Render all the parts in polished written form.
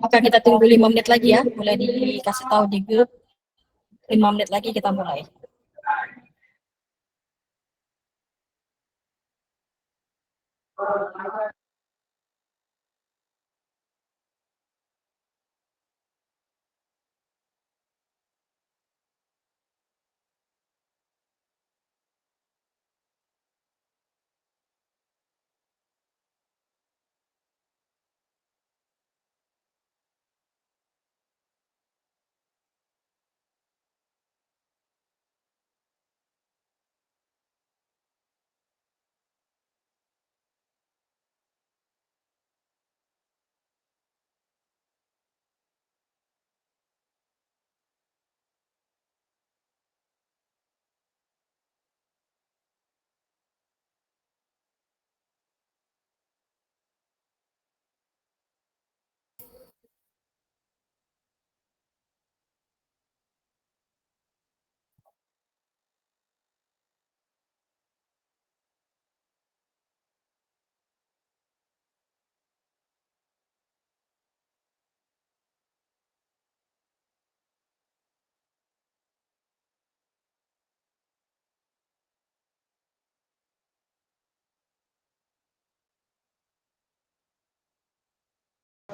Maka kita tunggu 5 menit lagi ya, boleh dikasih tahu di grup. 5 menit lagi kita mulai.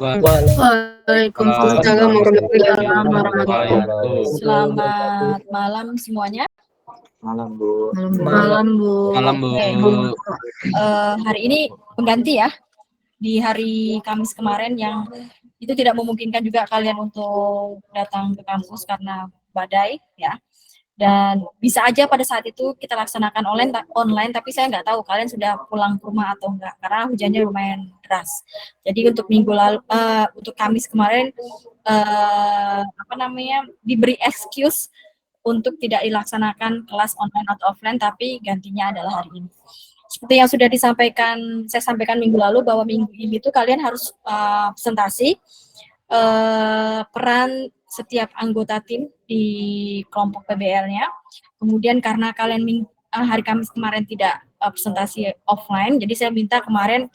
Waalaikumsalam warahmatullahi wabarakatuh. Selamat malam semuanya. Malam, Bu. Malam, Bu. Malam, Bu. Hari ini pengganti ya. Di hari Kamis kemarin yang itu tidak memungkinkan juga kalian untuk datang ke kampus karena badai ya. Dan bisa aja pada saat itu kita laksanakan online, tapi saya nggak tahu kalian sudah pulang ke rumah atau enggak karena hujannya lumayan deras. Jadi untuk minggu lalu, untuk Kamis kemarin diberi excuse untuk tidak dilaksanakan kelas online atau offline, tapi gantinya adalah hari ini. Seperti yang sudah saya sampaikan minggu lalu bahwa minggu ini tuh kalian harus presentasi peran setiap anggota tim di kelompok PBL-nya. Kemudian karena kalian hari Kamis kemarin tidak presentasi offline, jadi saya minta kemarin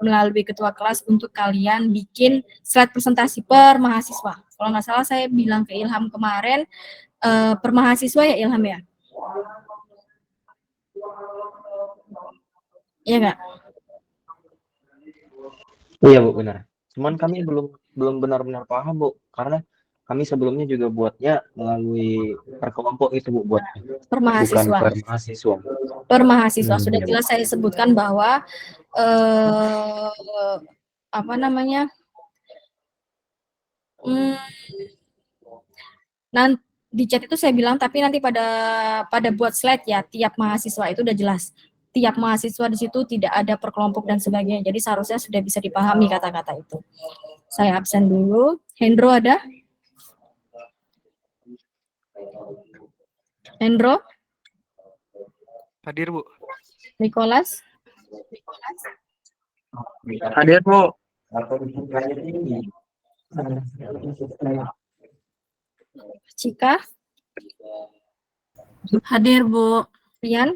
melalui ketua kelas untuk kalian bikin slide presentasi per mahasiswa. Kalau nggak salah saya bilang ke Ilham kemarin per mahasiswa ya Ilham ya? Iya nggak? Iya, Bu, benar. Cuman kami belum benar-benar paham, Bu, karena kami sebelumnya juga buatnya melalui per kelompok itu, Bu, buatnya. Per mahasiswa. Bukan per mahasiswa. Per mahasiswa sudah Iya, jelas saya sebutkan bahwa nanti di chat itu saya bilang, tapi nanti pada buat slide ya, tiap mahasiswa itu udah jelas. Tiap mahasiswa di situ tidak ada per kelompok dan sebagainya. Jadi seharusnya sudah bisa dipahami kata-kata itu. Saya absen dulu. Hendro ada? Hendro? Hadir, Bu. Nicholas? Hadir, Bu. Cika? Hadir, Bu. Rian?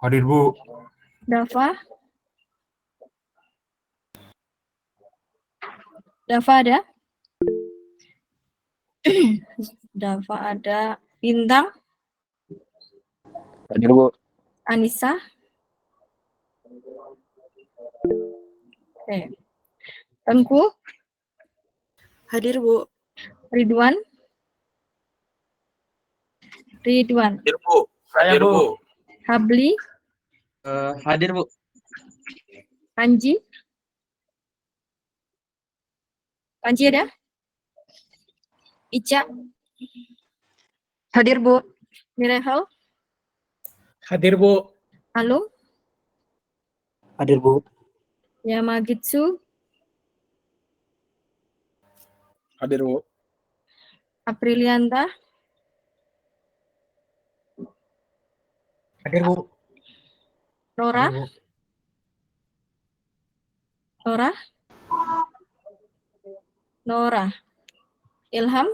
Hadir, Bu. Dava? Dava ada? Dava ada. Bintang? hadir, Bu. Anissa? Oke. Tengku? Hadir, Bu. Ridwan? Hadir, Bu. Hadir, Bu. Habli? Hadir, Bu. Panji? Panji ada? Ica? Hadir, Bu. Mirehel? Hadir, Bu. Alung? Hadir, Bu. Yamagitsu? Hadir, Bu. Aprilianta? Hadir, Bu. Nora? Nora? Nora? Ilham?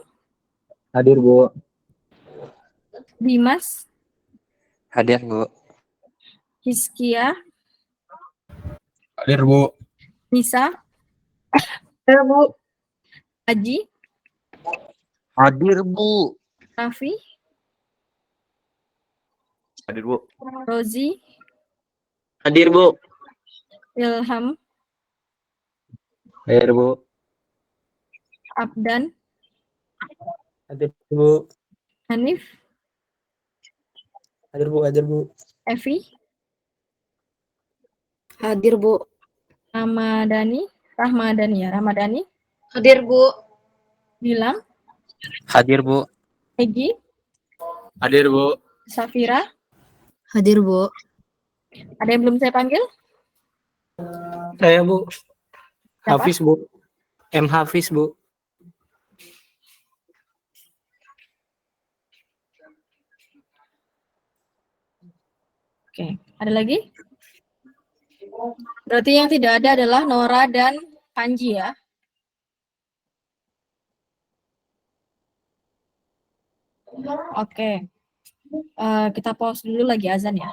Hadir, Bu. Dimas? Hadir, Bu. Hizkia? Hadir, Bu. Nisa, Hadir, Bu. Aji, Hadir, Bu. Raffi, Hadir, Bu. Rozi, Hadir, Bu. Ilham, Hadir, Bu. Abdan, Hadir, Bu. Hanif, Hadir, Bu. Hadir, Bu. Evi, Hadir, Bu. Ramadhani, Hadir, Bu. Gilang, Hadir, Bu. Egi, Hadir, Bu. Safira. Hadir, Bu. Ada yang belum saya panggil? Saya, Bu. Siapa? Hafiz, Bu. M. Hafiz, Bu. Oke, ada lagi? Berarti yang tidak ada adalah Nora dan Panji ya. Oke. Kita pause dulu lagi azan ya.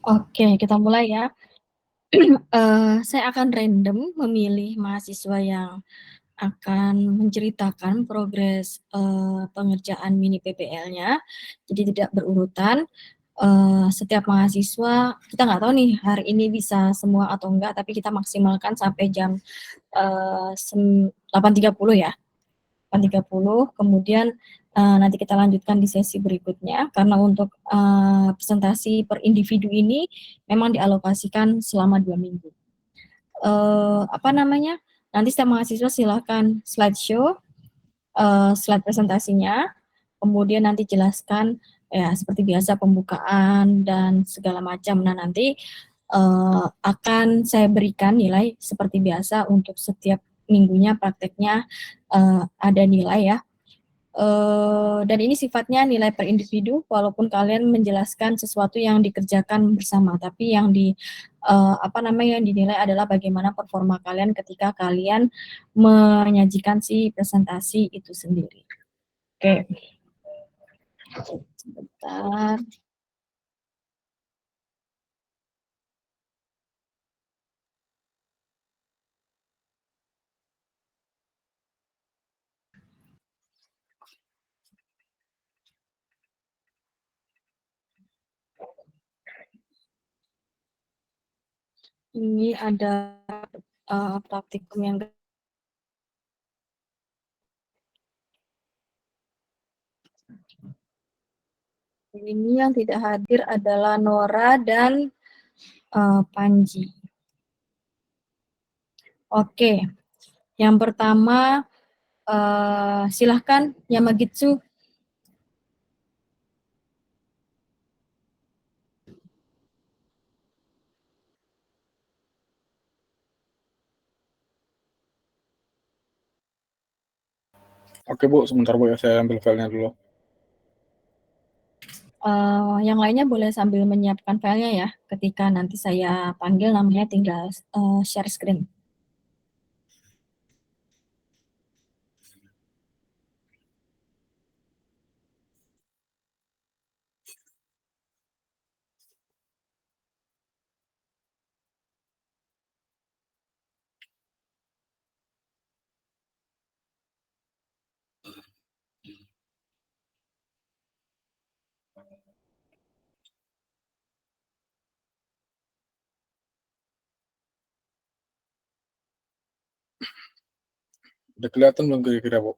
Oke, kita mulai ya. Saya akan random memilih mahasiswa yang akan menceritakan progres pengerjaan mini PPL-nya, jadi tidak berurutan. Setiap mahasiswa, kita nggak tahu nih hari ini bisa semua atau enggak, tapi kita maksimalkan sampai jam 8.30 ya. 8.30, kemudian nanti kita lanjutkan di sesi berikutnya, karena untuk presentasi per individu ini memang dialokasikan selama 2 minggu. Nanti setiap mahasiswa silahkan slideshow, slide presentasinya, kemudian nanti jelaskan ya seperti biasa pembukaan dan segala macam. Nah nanti akan saya berikan nilai seperti biasa untuk setiap minggunya prakteknya ada nilai ya. Dan ini sifatnya nilai per individu, walaupun kalian menjelaskan sesuatu yang dikerjakan bersama, tapi yang yang dinilai adalah bagaimana performa kalian ketika kalian menyajikan si presentasi itu sendiri. Oke. Sebentar. Ini ada praktikum yang ini yang tidak hadir adalah Nora dan Panji. Oke, yang pertama silahkan Yamagitsu. Oke Bu, sebentar Bu ya, saya ambil filenya dulu. Yang lainnya boleh sambil menyiapkan filenya ya. Ketika nanti saya panggil namanya tinggal share screen. Udah kelihatan belum kira-kira Bu?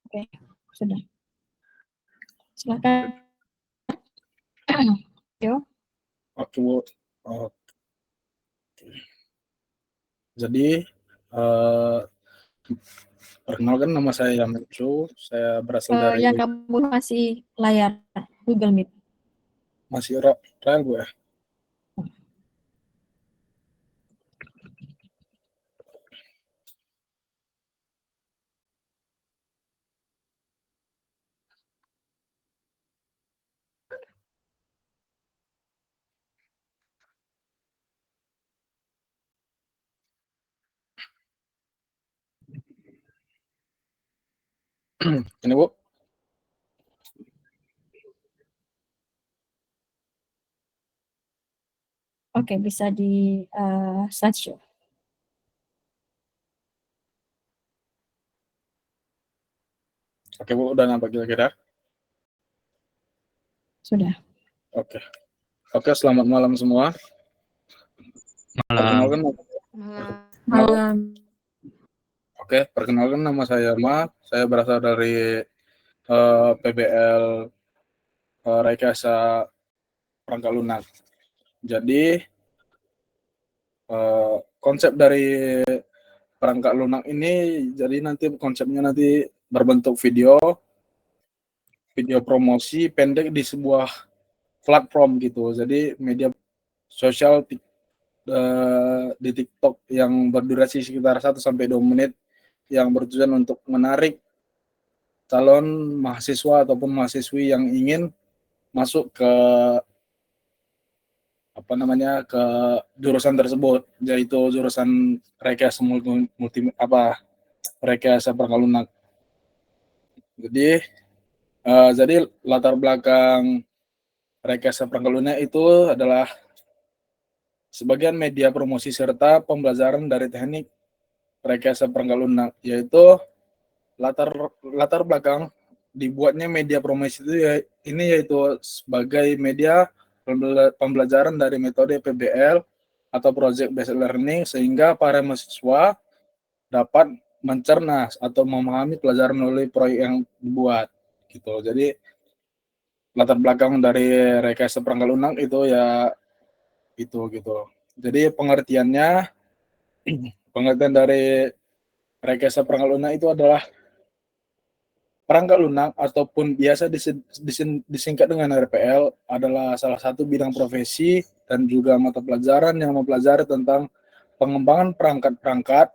Oke, sudah. Silakan. Yo. Oke Bu. Jadi, perkenalkan nama saya Yamagitsu, saya berasal dari... Yang kamu masih layar Google Meet. Masih trial Bu ya? Ini Bu. Oke, bisa di slideshow. Oke Bu, udah nampak kira-kira? Sudah. Oke. Oke, selamat malam semua. Perkenalkan, Malam. Oke, perkenalkan nama saya Ma. Saya berasal dari PBL Rekayasa Perangkat Lunak. Jadi konsep dari perangkat lunak ini, jadi nanti konsepnya nanti berbentuk video promosi pendek di sebuah platform gitu. Jadi media sosial di TikTok yang berdurasi sekitar 1-2 menit yang bertujuan untuk menarik calon mahasiswa ataupun mahasiswi yang ingin masuk ke ke jurusan tersebut, yaitu jurusan rekayasa rekayasa perangkat lunak. Jadi latar belakang rekayasa perangkat lunak itu adalah sebagian media promosi serta pembelajaran dari teknik rekayasa perangkat lunak, yaitu latar belakang dibuatnya media promosi itu ini yaitu sebagai media pembelajaran dari metode PBL atau Project Based Learning, sehingga para mahasiswa dapat mencerna atau memahami pelajaran melalui proyek yang dibuat gitu. Jadi latar belakang dari rekayasa perangkat lunak itu ya itu gitu. Jadi pengertian dari rekayasa perangkat lunak itu adalah perangkat lunak ataupun biasa disingkat dengan RPL adalah salah satu bidang profesi dan juga mata pelajaran yang mempelajari tentang pengembangan perangkat-perangkat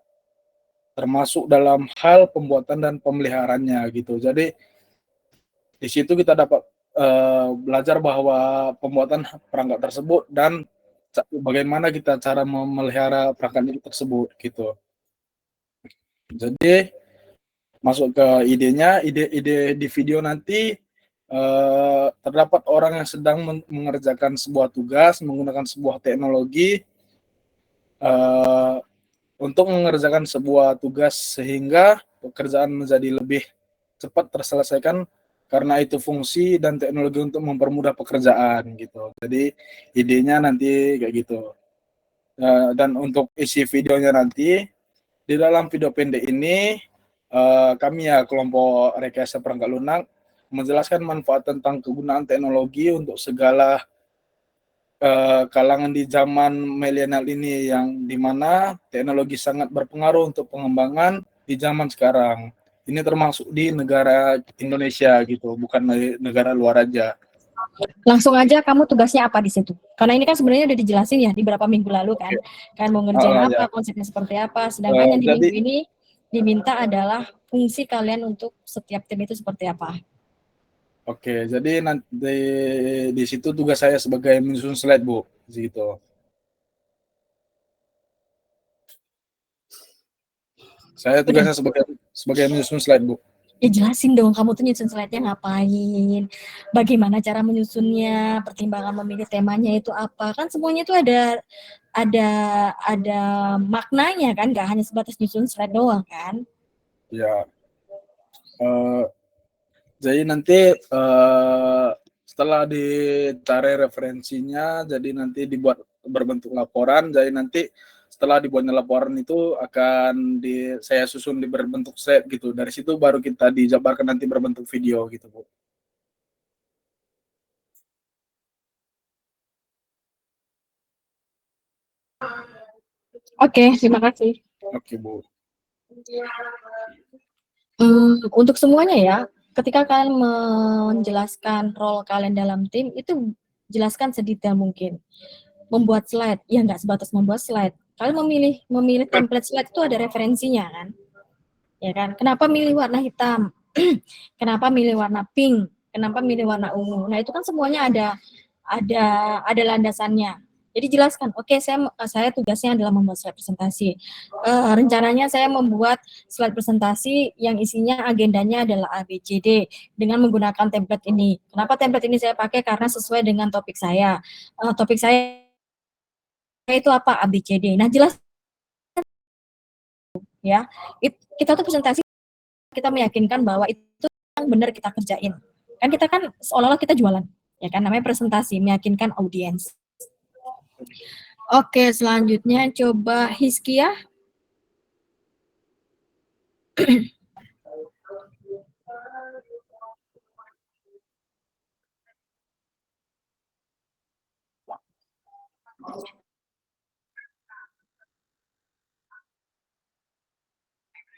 termasuk dalam hal pembuatan dan pemeliharaannya gitu. Jadi di situ kita dapat belajar bahwa pembuatan perangkat tersebut dan bagaimana kita cara memelihara perangkat tersebut gitu. Jadi masuk ke idenya, ide di video nanti terdapat orang yang sedang mengerjakan sebuah tugas menggunakan sebuah teknologi untuk mengerjakan sebuah tugas sehingga pekerjaan menjadi lebih cepat terselesaikan karena itu fungsi dan teknologi untuk mempermudah pekerjaan gitu. Jadi idenya nanti kayak gitu. Dan untuk isi videonya nanti di dalam video pendek ini kami ya kelompok rekayasa perangkat lunak menjelaskan manfaat tentang kegunaan teknologi untuk segala kalangan di zaman milenial ini yang dimana teknologi sangat berpengaruh untuk pengembangan di zaman sekarang. Ini termasuk di negara Indonesia gitu, bukan di negara luar aja. Langsung aja kamu tugasnya apa di situ? Karena ini kan sebenarnya udah dijelasin ya di beberapa minggu lalu kan. Kan mau ngerjain apa, Ya. konsepnya seperti apa. Sedangkan yang di minggu ini diminta adalah fungsi kalian untuk setiap tim itu seperti apa. Oke, jadi nanti di situ tugas saya sebagai menyusun slide, Bu, gitu. Saya tugasnya sebagai menyusun slide, Bu. Ya jelasin dong, kamu tuh nyusun slide-nya ngapain, bagaimana cara menyusunnya, pertimbangan memilih temanya itu apa, kan semuanya itu ada maknanya kan, nggak hanya sebatas nyusun slide doang kan. Ya, jadi nanti setelah ditarik referensinya, jadi nanti dibuat berbentuk laporan, jadi nanti setelah dibuatnya laporan itu akan saya susun di berbentuk slide gitu. Dari situ baru kita dijabarkan nanti berbentuk video gitu, Bu. Oke, terima kasih. Oke, Bu. Untuk semuanya ya, ketika kalian menjelaskan role kalian dalam tim, itu jelaskan sedetail mungkin. Membuat slide, ya nggak sebatas membuat slide. Kalian memilih template slide itu ada referensinya kan? Ya kan? Kenapa milih warna hitam? Kenapa milih warna pink? Kenapa milih warna ungu? Nah, itu kan semuanya ada landasannya. Jadi jelaskan, oke, saya tugasnya adalah membuat slide presentasi. Rencananya saya membuat slide presentasi yang isinya agendanya adalah ABCD dengan menggunakan template ini. Kenapa template ini saya pakai? Karena sesuai dengan topik saya. Topik saya itu apa? ABCD. Nah, jelas ya. Kita tuh presentasi, kita meyakinkan bahwa itu yang benar kita kerjain. Kan kita kan seolah-olah kita jualan, ya kan, namanya presentasi, meyakinkan audiens. Oke, selanjutnya coba Hizkia.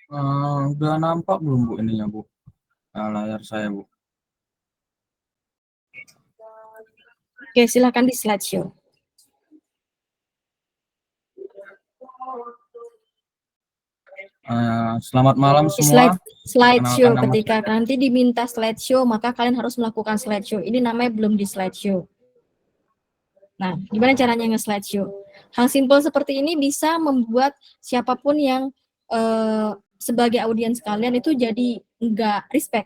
Udah nampak belum, Bu, ininya, Bu? Layar saya, Bu. Oke, silakan di slideshow. Selamat malam semua. Slideshow, Perkenalkan nama ketika nanti diminta slideshow, maka kalian harus melakukan slideshow. Ini namanya belum di slideshow. Nah, gimana caranya nge-slideshow? Hal simpel seperti ini bisa membuat siapapun yang sebagai audiens kalian itu jadi nggak respect.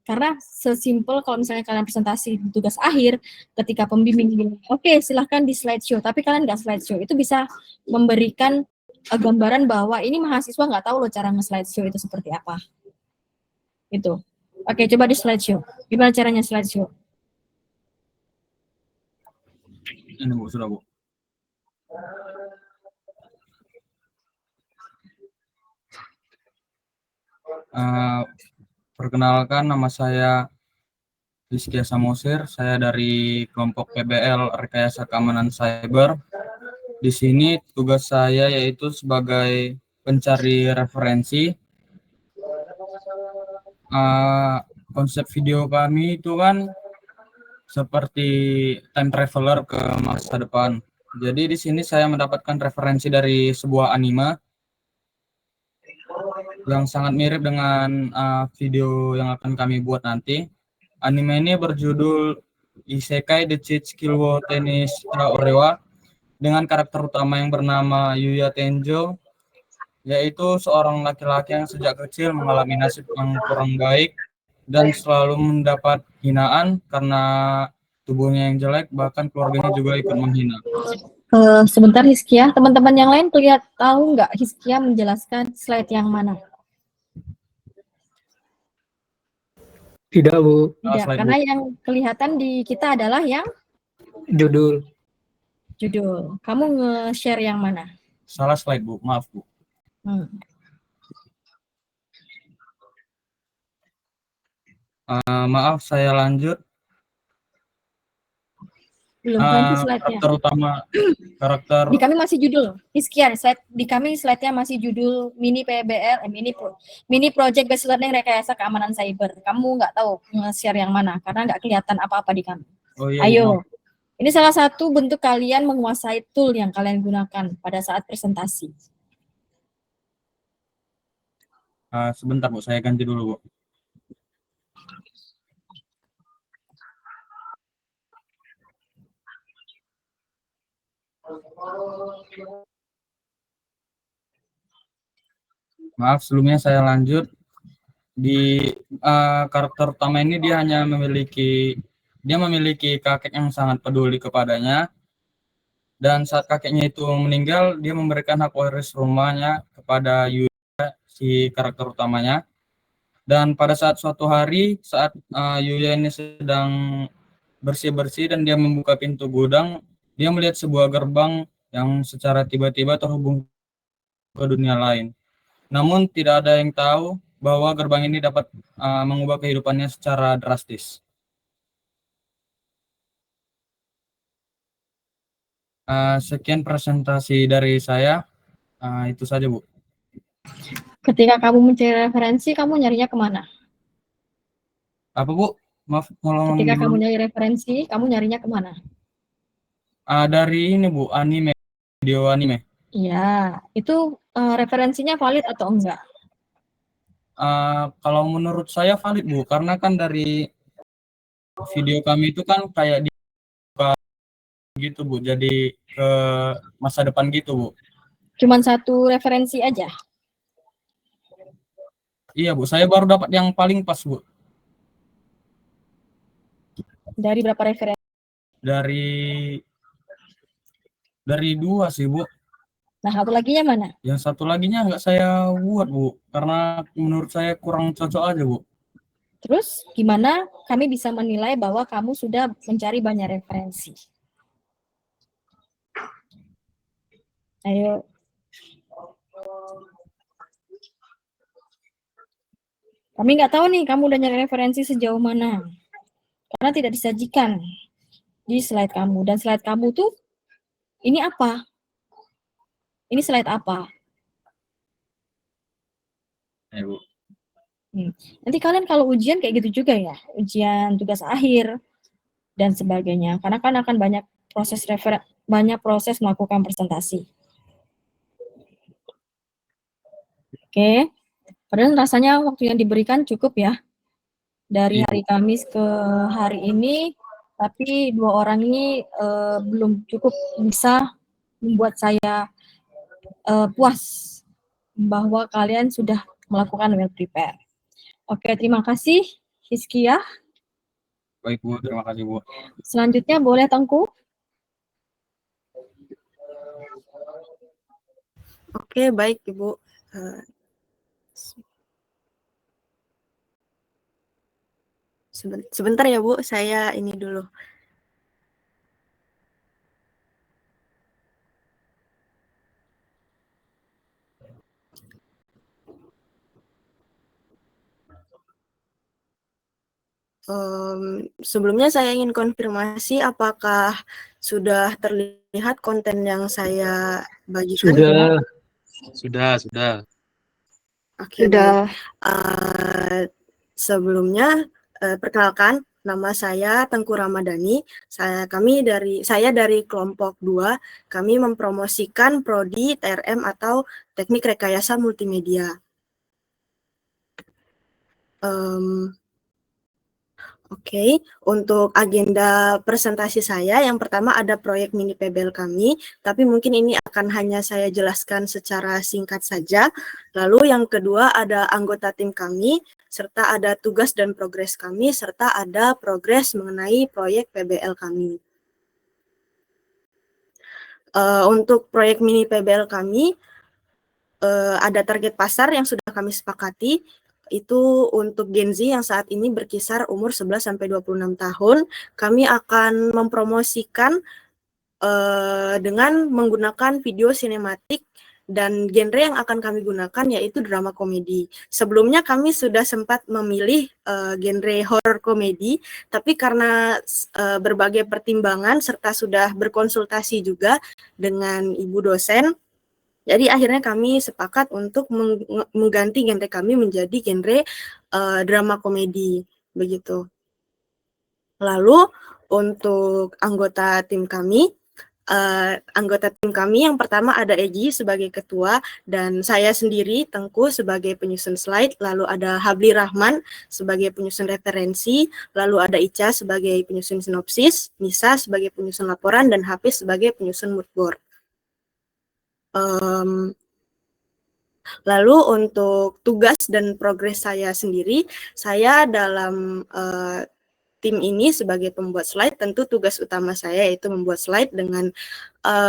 Karena sesimpel kalau misalnya kalian presentasi tugas akhir, ketika pembimbing bilang, oke silahkan di slideshow, tapi kalian nggak slideshow, itu bisa memberikan gambaran bahwa ini mahasiswa nggak tahu loh cara nge-slideshow itu seperti apa. Itu. Oke, coba di slideshow. Gimana caranya slideshow? Ini Bu, sudah Bu. Perkenalkan, nama saya Rizky Samosir. Saya dari kelompok PBL Rekayasa Keamanan Cyber. Di sini tugas saya yaitu sebagai pencari referensi. Konsep video kami itu kan seperti time traveler ke masa depan. Jadi di sini saya mendapatkan referensi dari sebuah anime yang sangat mirip dengan video yang akan kami buat nanti. Anime ini berjudul Isekai The Cheat Skill Wo Tennis Orewa dengan karakter utama yang bernama Yuya Tenjo, yaitu seorang laki-laki yang sejak kecil mengalami nasib yang kurang baik dan selalu mendapat hinaan karena tubuhnya yang jelek, bahkan keluarganya juga ikut menghina. Sebentar Hizkia, teman-teman yang lain tahu nggak Hizkia menjelaskan slide yang mana? Tidak, Bu. Tidak, slide, karena Bu. yang kelihatan di kita adalah yang Judul. judul. Kamu nge-share yang mana? Salah slide Bu, maaf Bu. Maaf, saya lanjut. Belum ganti slide-nya. Karakter utama, karakter Di kami masih judul. Hizkia, di kami slide-nya masih judul mini PBL, mini project based learning rekayasa keamanan cyber. Kamu nggak tahu nge-share yang mana karena nggak kelihatan apa-apa di kami. Oh iya, Ayo. Ini salah satu bentuk kalian menguasai tool yang kalian gunakan pada saat presentasi. sebentar Bu, saya ganti dulu Bu. Maaf, sebelumnya saya lanjut. Di karakter utama ini dia memiliki kakek yang sangat peduli kepadanya, dan saat kakeknya itu meninggal, dia memberikan hak waris rumahnya kepada Yuya, si karakter utamanya. Dan pada saat suatu hari, saat Yuya ini sedang bersih-bersih dan dia membuka pintu gudang, dia melihat sebuah gerbang yang secara tiba-tiba terhubung ke dunia lain. Namun tidak ada yang tahu bahwa gerbang ini dapat mengubah kehidupannya secara drastis. Sekian presentasi dari saya. Itu saja Bu. Ketika kamu mencari referensi, kamu nyarinya kemana? Apa Bu? Maaf, tolong. Ketika kamu nyari referensi, kamu nyarinya kemana? Dari ini Bu, anime, video anime. Iya, itu referensinya valid atau enggak? Kalau menurut saya valid Bu, karena kan dari video kami itu kan kayak gitu Bu, jadi ke masa depan gitu Bu. Cuman satu referensi aja? Iya Bu, saya baru dapat yang paling pas Bu. Dari berapa referensi? Dari 2 sih Bu. Nah, satu laginya mana? Yang satu laginya nggak saya buat Bu, karena menurut saya kurang cocok aja Bu. Terus gimana kami bisa menilai bahwa kamu sudah mencari banyak referensi? Ayo. Kami nggak tahu nih kamu udah nyari referensi sejauh mana. Karena tidak disajikan di slide kamu. Dan slide kamu tuh, ini apa? Ini slide apa? Ya Bu. Nanti kalian kalau ujian kayak gitu juga ya, ujian tugas akhir dan sebagainya. Karena kan akan banyak proses melakukan presentasi. Oke, padahal rasanya waktu yang diberikan cukup ya. Dari hari Kamis ke hari ini, tapi 2 orang ini belum cukup bisa membuat saya puas bahwa kalian sudah melakukan well prepare. Oke, terima kasih Hizkiyah. Baik Bu, terima kasih Bu. Selanjutnya boleh Tengku. Oke, baik Ibu. Sebentar ya Bu, saya ini dulu. Sebelumnya saya ingin konfirmasi apakah sudah terlihat konten yang saya bagikan? Sudah. Oke, baik. Sebelumnya perkenalkan, nama saya Tengku Ramadhani. Saya dari kelompok 2. Kami mempromosikan prodi TRM atau Teknik Rekayasa Multimedia. Oke, untuk agenda presentasi saya, yang pertama ada proyek mini PBL kami, tapi mungkin ini akan hanya saya jelaskan secara singkat saja. Lalu yang kedua ada anggota tim kami, serta ada tugas dan progres kami, serta ada progres mengenai proyek PBL kami. Untuk proyek mini PBL kami, ada target pasar yang sudah kami sepakati, itu untuk Gen Z yang saat ini berkisar umur 11-26 tahun. Kami akan mempromosikan dengan menggunakan video sinematik, dan genre yang akan kami gunakan yaitu drama komedi. Sebelumnya kami sudah sempat memilih genre horror komedi, tapi karena berbagai pertimbangan serta sudah berkonsultasi juga dengan ibu dosen, jadi akhirnya kami sepakat untuk mengganti genre kami menjadi genre drama komedi, begitu. Lalu untuk anggota tim kami yang pertama ada Egi sebagai ketua, dan saya sendiri Tengku sebagai penyusun slide, lalu ada Habli Rahman sebagai penyusun referensi, lalu ada Ica sebagai penyusun sinopsis, Nisa sebagai penyusun laporan, dan Hafiz sebagai penyusun mood board. Lalu untuk tugas dan progres saya sendiri, saya dalam tim ini sebagai pembuat slide, tentu tugas utama saya yaitu membuat slide dengan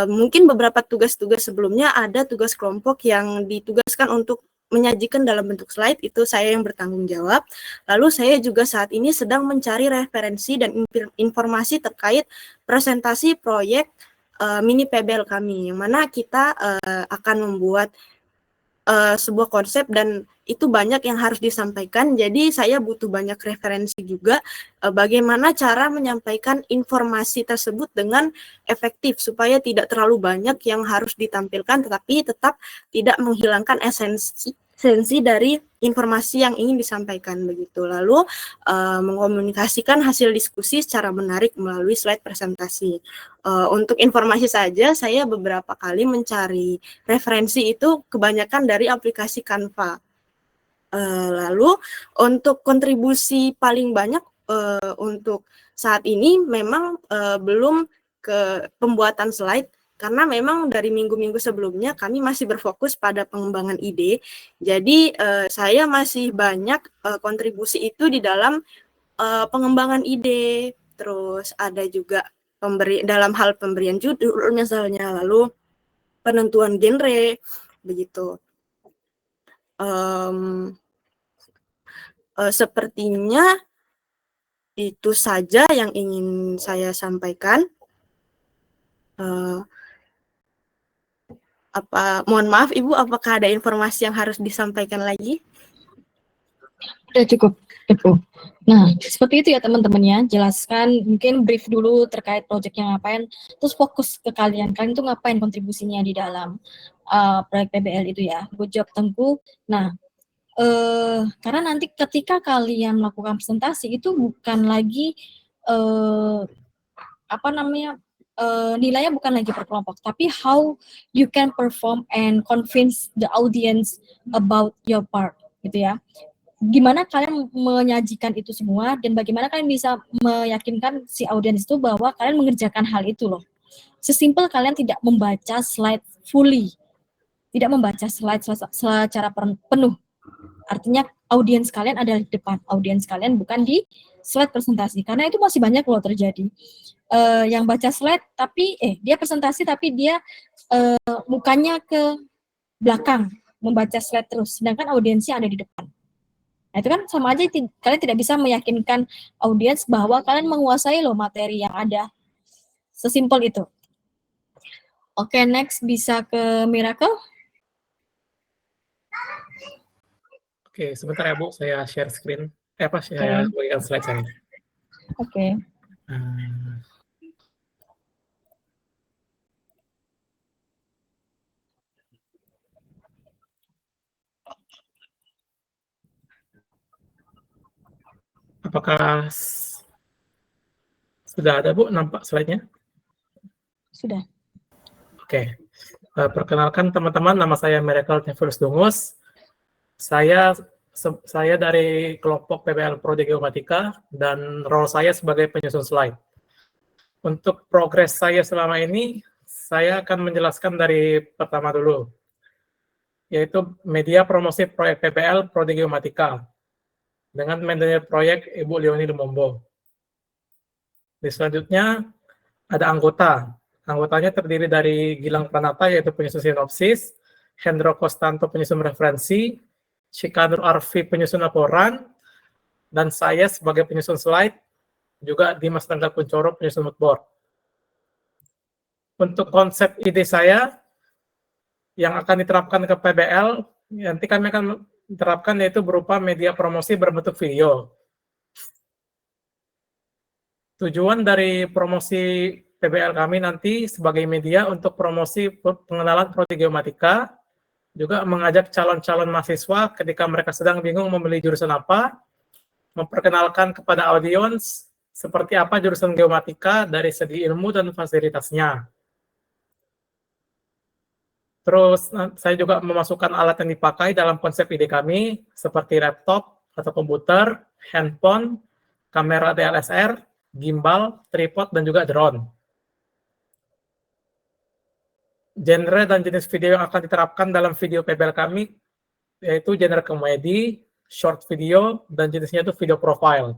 mungkin beberapa tugas-tugas sebelumnya ada tugas kelompok yang ditugaskan untuk menyajikan dalam bentuk slide, itu saya yang bertanggung jawab. Lalu saya juga saat ini sedang mencari referensi dan informasi terkait presentasi proyek mini PBL kami, yang mana kita akan membuat sebuah konsep dan itu banyak yang harus disampaikan. Jadi saya butuh banyak referensi juga bagaimana cara menyampaikan informasi tersebut dengan efektif supaya tidak terlalu banyak yang harus ditampilkan tetapi tetap tidak menghilangkan esensi dari informasi yang ingin disampaikan, begitu. Lalu mengkomunikasikan hasil diskusi secara menarik melalui slide presentasi. Untuk informasi saja, saya beberapa kali mencari referensi itu kebanyakan dari aplikasi Canva. Lalu untuk kontribusi paling banyak untuk saat ini memang belum ke pembuatan slide, karena memang dari minggu-minggu sebelumnya kami masih berfokus pada pengembangan ide. Jadi saya masih banyak kontribusi itu di dalam pengembangan ide, terus ada juga dalam hal pemberian judul misalnya, lalu penentuan genre, begitu. Sepertinya itu saja yang ingin saya sampaikan. Mohon maaf Ibu, apakah ada informasi yang harus disampaikan lagi? Udah cukup, Ibu. Nah, seperti itu ya teman-teman ya. Jelaskan, mungkin brief dulu terkait proyeknya ngapain, terus fokus ke kalian. Kalian itu ngapain kontribusinya di dalam proyek PBL itu ya. Good job Tengku. Nah, karena nanti ketika kalian melakukan presentasi itu bukan lagi nilainya bukan lagi per kelompok, tapi how you can perform and convince the audience about your part, gitu ya. Gimana kalian menyajikan itu semua dan bagaimana kalian bisa meyakinkan si audiens itu bahwa kalian mengerjakan hal itu loh. Sesimpel kalian tidak membaca slide fully, tidak membaca slide secara penuh. Artinya audiens kalian ada di depan, audiens kalian bukan di slide presentasi. Karena itu masih banyak loh terjadi. Yang baca slide tapi dia presentasi tapi dia mukanya ke belakang membaca slide terus, sedangkan audiensnya ada di depan. Nah, itu kan sama aja kalian tidak bisa meyakinkan audiens bahwa kalian menguasai loh materi yang ada. Sesimpel itu. Oke, next bisa ke Miracle. Oke, sebentar ya Bu, saya share screen. Saya berikan slide saya. Oke. Hmm, Apakah sudah ada Bu, nampak slide-nya? Sudah. Oke. Perkenalkan teman-teman, nama saya Miracle Teofilus Dungus. Saya dari kelompok PBL Prodi Geomatika dan role saya sebagai penyusun slide. Untuk progres saya selama ini, saya akan menjelaskan dari pertama dulu, yaitu media promosi proyek PBL Prodi Geomatika dengan manajer proyek Ibu Leoni Lumombo. Di selanjutnya ada anggota. Anggotanya terdiri dari Gilang Pranata yaitu penyusun sinopsis, Hendro Kostanto penyusun referensi, Shikanur Arfi penyusun laporan, dan saya sebagai penyusun slide, juga Dimas Rangga Kuncoro penyusun mood board. Untuk konsep ide saya yang akan diterapkan ke PBL, nanti kami akan diterapkan yaitu berupa media promosi berbentuk video. Tujuan dari promosi PBL kami nanti sebagai media untuk promosi pengenalan prodi geomatika, juga mengajak calon-calon mahasiswa ketika mereka sedang bingung memilih jurusan apa, memperkenalkan kepada audiens seperti apa jurusan geomatika dari segi ilmu dan fasilitasnya. Terus saya juga memasukkan alat yang dipakai dalam konsep ide kami, seperti laptop atau komputer, handphone, kamera DSLR, gimbal, tripod, dan juga drone. Genre dan jenis video yang akan diterapkan dalam video PBL kami yaitu genre komedi, short video, dan jenisnya itu video profile.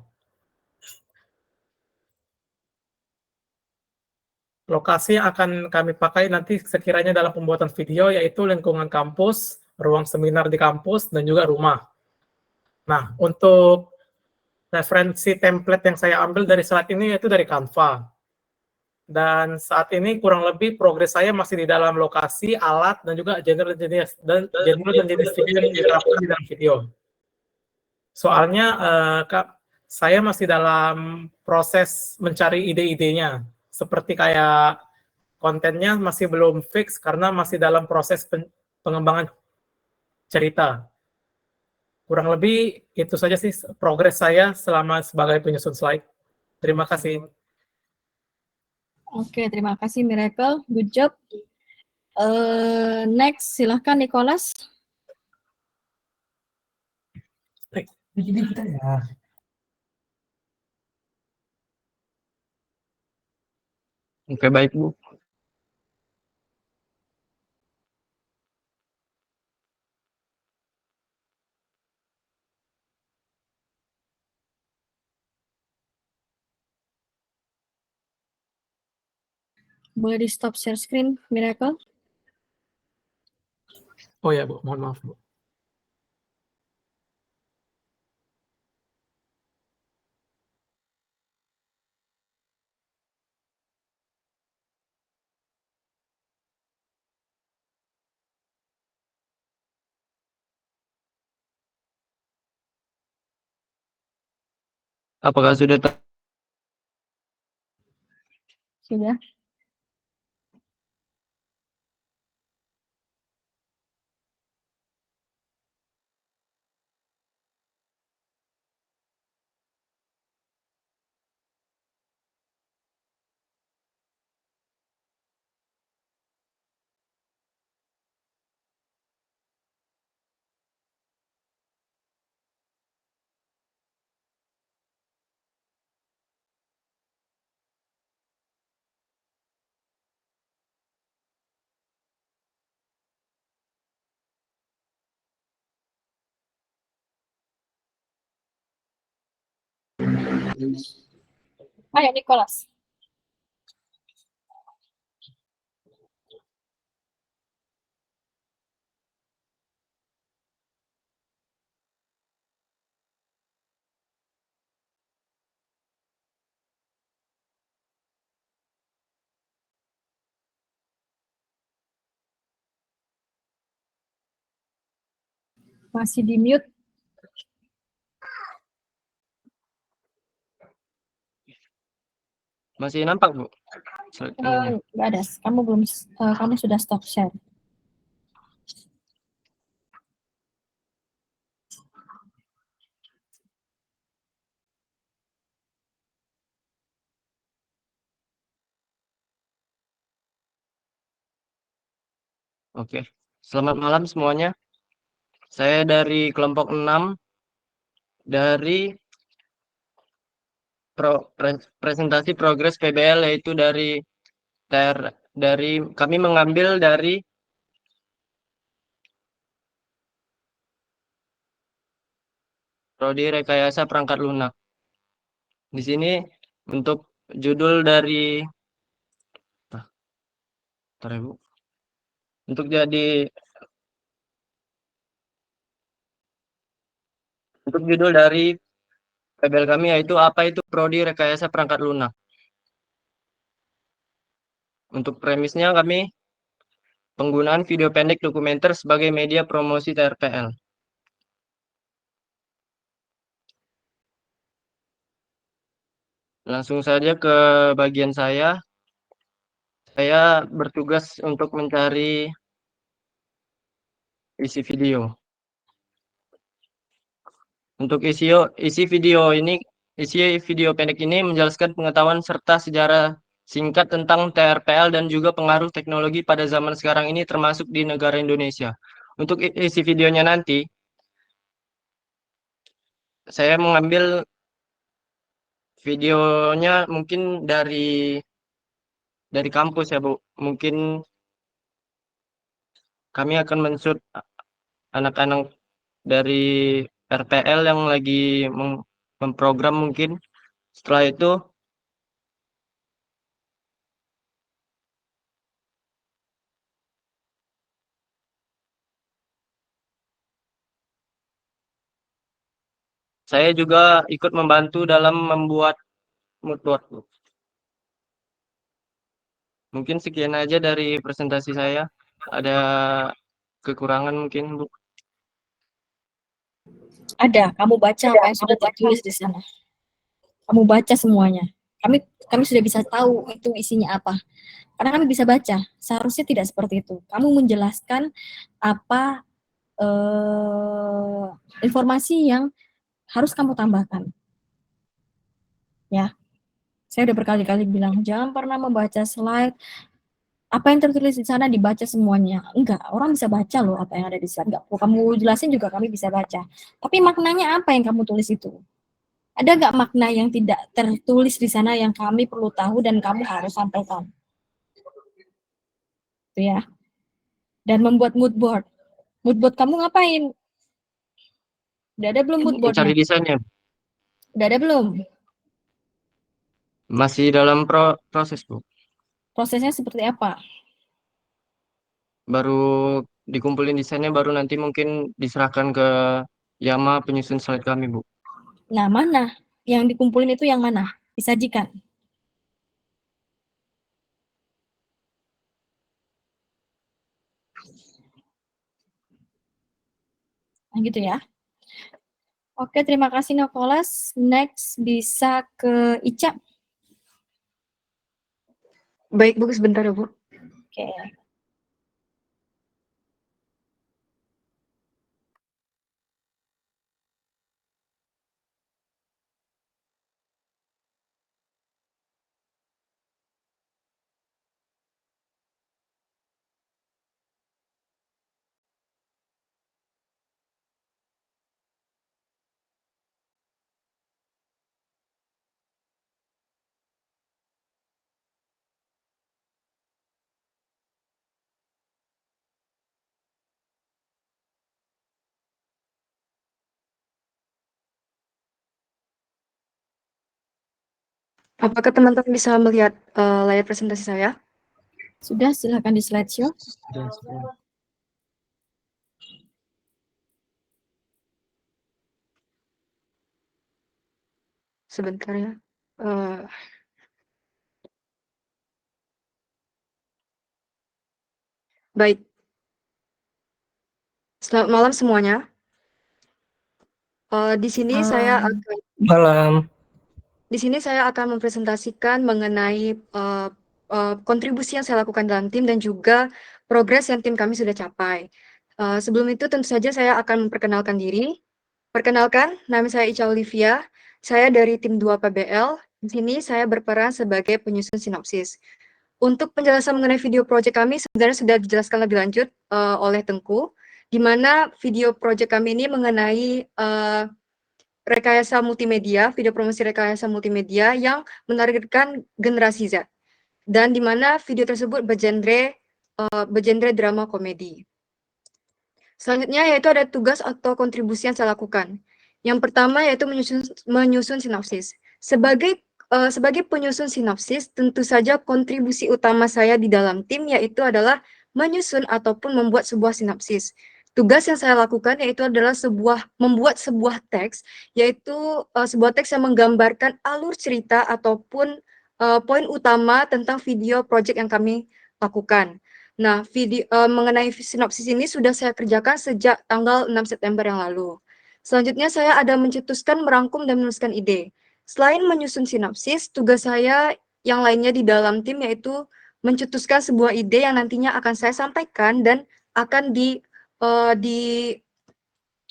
Lokasi yang akan kami pakai nanti sekiranya dalam pembuatan video yaitu lingkungan kampus, ruang seminar di kampus, dan juga rumah. Nah, untuk referensi template yang saya ambil dari slide ini yaitu dari Canva. Dan saat ini kurang lebih progres saya masih di dalam lokasi, alat, dan juga genre dan jenis video yang diterapkan di dalam video. Soalnya saya masih dalam proses mencari ide-idenya. Seperti kayak kontennya masih belum fix karena masih dalam proses pengembangan cerita. Kurang lebih itu saja sih progres saya selama sebagai penyusun slide. Terima kasih. Oke, terima kasih Miracle. Good job. Next, silahkan Nicholas. Oke, baik Bu. Boleh di stop share screen, Miracle? Oh ya Bu, mohon maaf Bu. Apakah sudah Sudah. Ayo Nicholas. Masih di mute. Masih nampak, Bu? Nggak ada. Kamu belum. Kamu sudah stop share. Oke. Selamat malam semuanya. Saya dari kelompok 6 dari presentasi progres PBL, yaitu dari kami mengambil dari prodi rekayasa perangkat lunak. Di sini untuk judul dari Bentar ya, Bu. Untuk judul dari PBL kami yaitu apa itu prodi rekayasa perangkat lunak. Untuk premisnya kami penggunaan video pendek dokumenter sebagai media promosi TRPL. Langsung saja ke bagian saya. Saya bertugas untuk mencari isi video. Untuk isi video pendek ini menjelaskan pengetahuan serta sejarah singkat tentang TRPL dan juga pengaruh teknologi pada zaman sekarang ini termasuk di negara Indonesia. Untuk isi videonya nanti, saya mengambil videonya mungkin dari kampus ya, Bu. Mungkin kami akan menshoot anak-anak dari RPL yang lagi memprogram mungkin. Setelah itu saya juga ikut membantu dalam membuat mood board. Mungkin sekian aja dari presentasi saya. Ada kekurangan mungkin, Bu? Ada. Kamu baca apa yang sudah tertulis di sana. Kamu baca semuanya. Kami sudah bisa tahu itu isinya apa. Karena kami bisa baca. Seharusnya tidak seperti itu. Kamu menjelaskan apa informasi yang harus kamu tambahkan. Ya. Saya udah berkali-kali bilang, jangan pernah membaca slide. Apa yang tertulis di sana dibaca semuanya. Enggak, orang bisa baca loh apa yang ada di slide. Enggak perlu kamu jelasin juga kami bisa baca. Tapi maknanya apa yang kamu tulis itu? Ada nggak makna yang tidak tertulis di sana yang kami perlu tahu dan kamu harus sampaikan? Itu ya. Dan membuat mood board. Mood board kamu ngapain? Udah ada belum mood boardnya? Mencari desainnya. Udah ada belum? Masih dalam proses, Bu. Prosesnya seperti apa? Baru dikumpulin desainnya, baru nanti mungkin diserahkan ke Yama penyusun slide kami, Bu. Nah, mana? Yang dikumpulin itu yang mana? Disajikan. Nah, gitu ya. Oke, terima kasih Nicholas. Next bisa ke Ica. Baik, Bu, sebentar ya, Bu. Oke. Apakah teman-teman bisa melihat layar presentasi saya? Sudah, silakan di slideshow. Sebentar ya. Baik. Selamat malam semuanya. Di sini saya akan Malam. mempresentasikan mengenai kontribusi yang saya lakukan dalam tim dan juga progres yang tim kami sudah capai. Sebelum itu tentu saja saya akan memperkenalkan diri. Perkenalkan, nama saya Ica Olivia. Saya dari tim 2 PBL. Di sini saya berperan sebagai penyusun sinopsis. Untuk penjelasan mengenai video project kami sebenarnya sudah dijelaskan lebih lanjut oleh Tengku, di mana video project kami ini mengenai rekayasa multimedia, video promosi rekayasa multimedia yang menargetkan generasi Z, dan di mana video tersebut bergenre drama komedi. Selanjutnya yaitu ada tugas atau kontribusi yang saya lakukan. Yang pertama yaitu menyusun sinopsis. Sebagai penyusun sinopsis, tentu saja kontribusi utama saya di dalam tim yaitu adalah menyusun ataupun membuat sebuah sinopsis. Tugas yang saya lakukan yaitu adalah membuat sebuah teks, yaitu sebuah teks yang menggambarkan alur cerita ataupun poin utama tentang video project yang kami lakukan. Nah, mengenai sinopsis ini sudah saya kerjakan sejak tanggal 6 September yang lalu. Selanjutnya saya ada mencetuskan, merangkum, dan menuliskan ide. Selain menyusun sinopsis, tugas saya yang lainnya di dalam tim yaitu mencetuskan sebuah ide yang nantinya akan saya sampaikan dan akan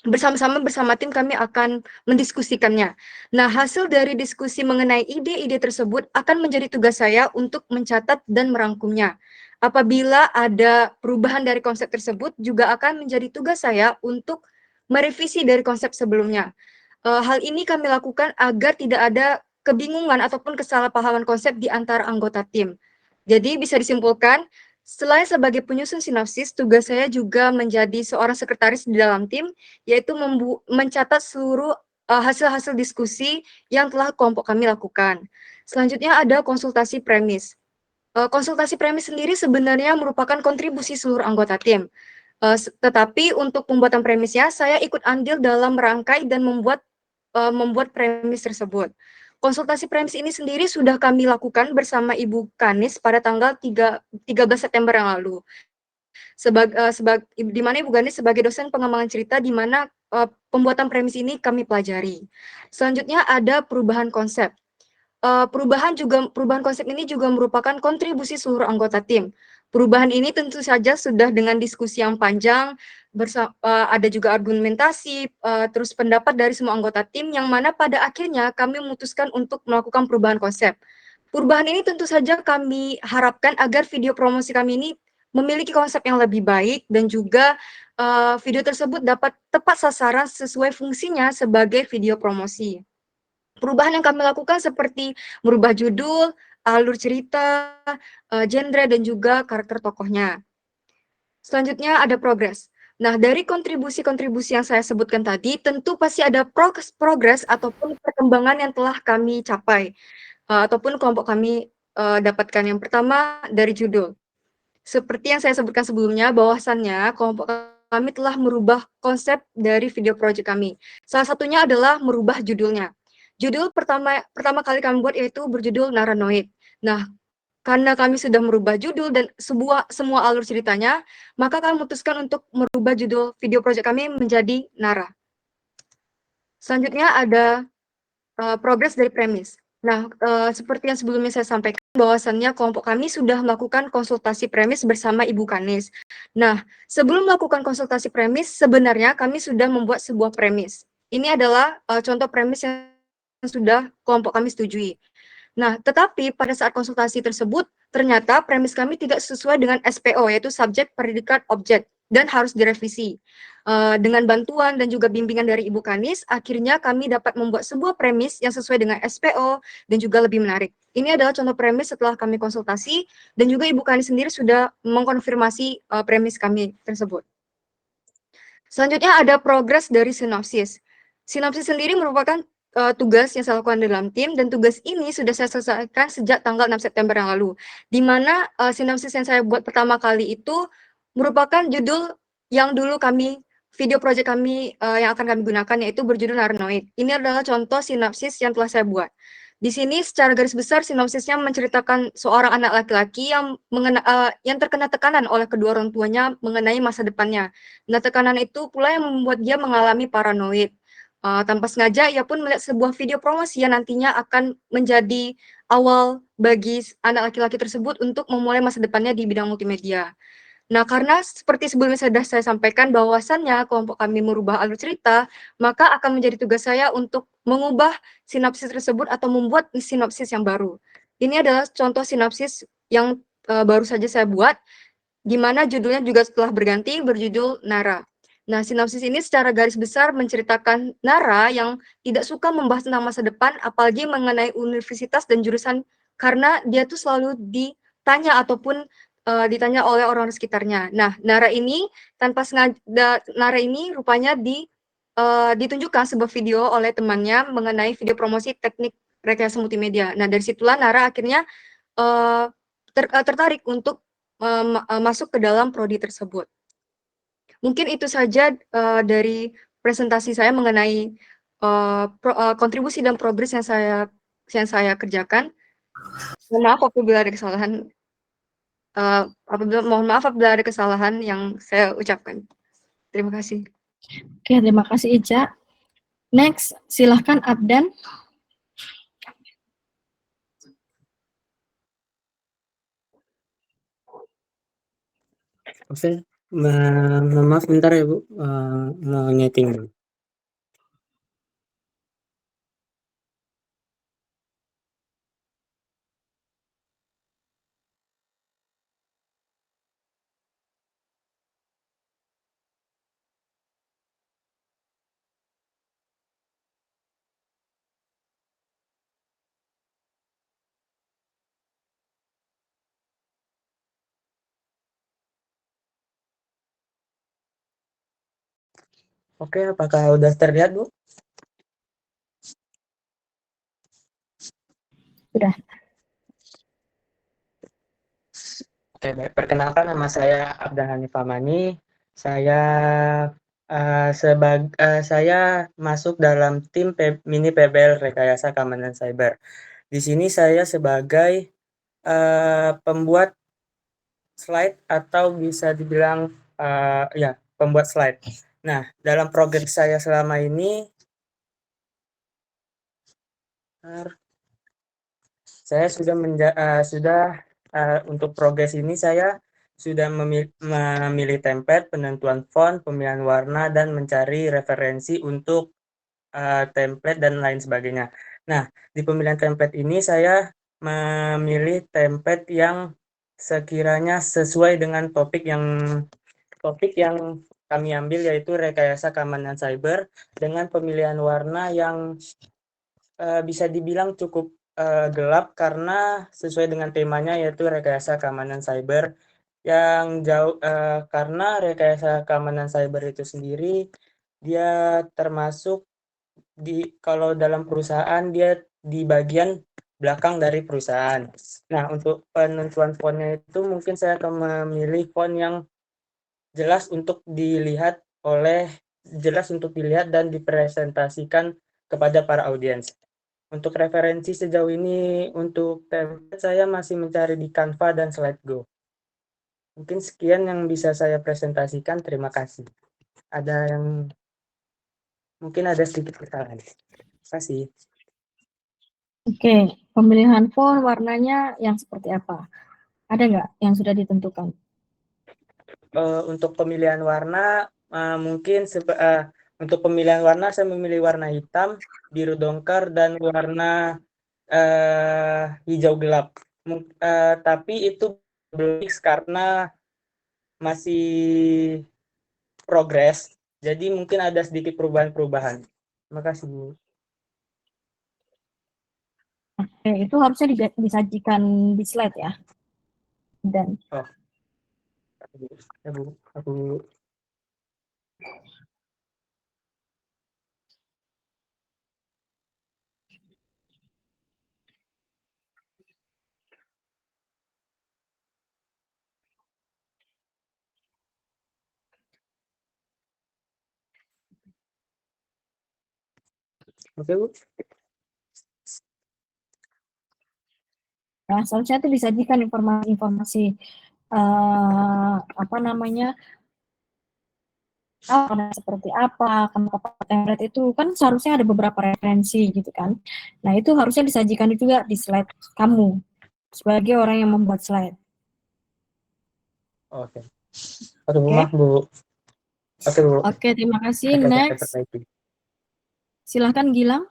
bersama tim kami akan mendiskusikannya. Nah, hasil dari diskusi mengenai ide-ide tersebut akan menjadi tugas saya untuk mencatat dan merangkumnya. Apabila ada perubahan dari konsep tersebut, juga akan menjadi tugas saya untuk merevisi dari konsep sebelumnya. Hal ini kami lakukan agar tidak ada kebingungan ataupun kesalahpahaman konsep di antara anggota tim. Jadi bisa disimpulkan, selain sebagai penyusun sinopsis, tugas saya juga menjadi seorang sekretaris di dalam tim, yaitu mencatat seluruh hasil-hasil diskusi yang telah kelompok kami lakukan. Selanjutnya ada konsultasi premis. Konsultasi premis sendiri sebenarnya merupakan kontribusi seluruh anggota tim. Tetapi untuk pembuatan premisnya, saya ikut andil dalam merangkai dan membuat premis tersebut. Konsultasi premis ini sendiri sudah kami lakukan bersama Ibu Kanis pada tanggal 13 September yang lalu. Di mana Ibu Kanis sebagai dosen pengembangan cerita, di mana pembuatan premis ini kami pelajari. Selanjutnya ada perubahan konsep. Perubahan konsep ini juga merupakan kontribusi seluruh anggota tim. Perubahan ini tentu saja sudah dengan diskusi yang panjang, ada juga argumentasi, terus pendapat dari semua anggota tim, yang mana pada akhirnya kami memutuskan untuk melakukan perubahan konsep. Perubahan ini tentu saja kami harapkan agar video promosi kami ini memiliki konsep yang lebih baik, dan juga video tersebut dapat tepat sasaran sesuai fungsinya sebagai video promosi. Perubahan yang kami lakukan seperti merubah judul, alur cerita, genre, dan juga karakter tokohnya. Selanjutnya ada progres. Nah, dari kontribusi-kontribusi yang saya sebutkan tadi, tentu pasti ada progres ataupun perkembangan yang telah kami capai, ataupun kelompok kami dapatkan. Yang pertama, dari judul. Seperti yang saya sebutkan sebelumnya, bahwasannya kelompok kami telah merubah konsep dari video project kami. Salah satunya adalah merubah judulnya. Judul pertama kali kami buat yaitu berjudul Naranoid. Nah, karena kami sudah merubah judul dan semua alur ceritanya, maka kami memutuskan untuk merubah judul video project kami menjadi Nara. Selanjutnya ada progres dari premis. Nah, seperti yang sebelumnya saya sampaikan, bahwasannya kelompok kami sudah melakukan konsultasi premis bersama Ibu Kanis. Nah, sebelum melakukan konsultasi premis, sebenarnya kami sudah membuat sebuah premis. Ini adalah contoh premis yang sudah kelompok kami setujui. Nah, tetapi pada saat konsultasi tersebut, ternyata premis kami tidak sesuai dengan SPO, yaitu subjek, predikat, objek, dan harus direvisi. Dengan bantuan dan juga bimbingan dari Ibu Kanis, akhirnya kami dapat membuat sebuah premis yang sesuai dengan SPO dan juga lebih menarik. Ini adalah contoh premis setelah kami konsultasi, dan juga Ibu Kanis sendiri sudah mengkonfirmasi premis kami tersebut. Selanjutnya ada progres dari sinopsis. Sinopsis sendiri merupakan tugas yang saya lakukan dalam tim, dan tugas ini sudah saya selesaikan sejak tanggal 6 September yang lalu. Di mana sinopsis yang saya buat pertama kali itu merupakan judul yang dulu video project kami yang akan kami gunakan, yaitu berjudul Narnoid. Ini adalah contoh sinopsis yang telah saya buat. Di sini secara garis besar sinopsisnya menceritakan seorang anak laki-laki yang terkena tekanan oleh kedua orang tuanya mengenai masa depannya. Nah, tekanan itu pula yang membuat dia mengalami paranoid. Tanpa sengaja ia pun melihat sebuah video promosi yang nantinya akan menjadi awal bagi anak laki-laki tersebut untuk memulai masa depannya di bidang multimedia. Nah, karena seperti sebelumnya sudah saya sampaikan bahwasannya kelompok kami merubah alur cerita, maka akan menjadi tugas saya untuk mengubah sinopsis tersebut atau membuat sinopsis yang baru. Ini adalah contoh sinopsis yang baru saja saya buat, di mana judulnya juga setelah berganti berjudul Nara. Nah, sinopsis ini secara garis besar menceritakan Nara yang tidak suka membahas tentang masa depan, apalagi mengenai universitas dan jurusan, karena dia tuh selalu ditanya ataupun ditanya oleh orang sekitarnya. Nah, Nara ini tanpa sengaja, Nara ini rupanya ditunjukkan sebuah video oleh temannya mengenai video promosi teknik rekayasa multimedia. Nah, dari situlah Nara akhirnya tertarik untuk masuk ke dalam prodi tersebut. Mungkin itu saja dari presentasi saya mengenai kontribusi dan progres yang saya kerjakan. Mohon maaf apabila ada kesalahan. Mohon maaf apabila ada kesalahan yang saya ucapkan. Terima kasih. Oke, terima kasih Ica. Next, silahkan Abdan. Oke, maaf bentar ya Bu, mau nyeting dulu. Oke, apakah udah terlihat Bu? Sudah. Oke, baik. Perkenalkan nama saya Abdan Hanif Amani. Saya masuk dalam tim mini PBL Rekayasa Keamanan Cyber. Di sini saya sebagai pembuat slide atau bisa dibilang pembuat slide. Nah, dalam progres saya selama ini saya untuk progres ini saya sudah memilih template, penentuan font, pemilihan warna, dan mencari referensi untuk template dan lain sebagainya. Nah, di pemilihan template ini saya memilih template yang sekiranya sesuai dengan topik yang kami ambil, yaitu rekayasa keamanan cyber, dengan pemilihan warna yang bisa dibilang cukup gelap karena sesuai dengan temanya, yaitu rekayasa keamanan cyber, yang jauh karena rekayasa keamanan cyber itu sendiri dia termasuk kalau dalam perusahaan dia di bagian belakang dari perusahaan. Nah, untuk penentuan fontnya itu mungkin saya akan memilih font yang jelas untuk dilihat dan dipresentasikan kepada para audiens. Untuk referensi sejauh ini untuk template saya masih mencari di Canva dan SlideGo. Mungkin sekian yang bisa saya presentasikan. Terima kasih. Mungkin ada sedikit kesalahan. Terima kasih. Oke, pemilihan font warnanya yang seperti apa? Ada nggak yang sudah ditentukan? Untuk pemilihan warna, mungkin untuk pemilihan warna saya memilih warna hitam, biru dongker, dan warna hijau gelap. Tapi itu belum fix karena masih progres, jadi mungkin ada sedikit perubahan-perubahan. Terima kasih Bu. Oke, itu harusnya disajikan di slide ya. Dan ya Bu, aku Oke, Bu. Nah, seharusnya itu disajikan informasi-informasi apa namanya, seperti apa, kenapa template itu kan seharusnya ada beberapa referensi gitu kan. Nah, itu harusnya disajikan juga di slide kamu sebagai orang yang membuat slide. Oke. Aduh, Oke. maaf, Bu. Oke, Bu. Oke, terima kasih. Akan saya Next, perbaiki. silahkan Gilang.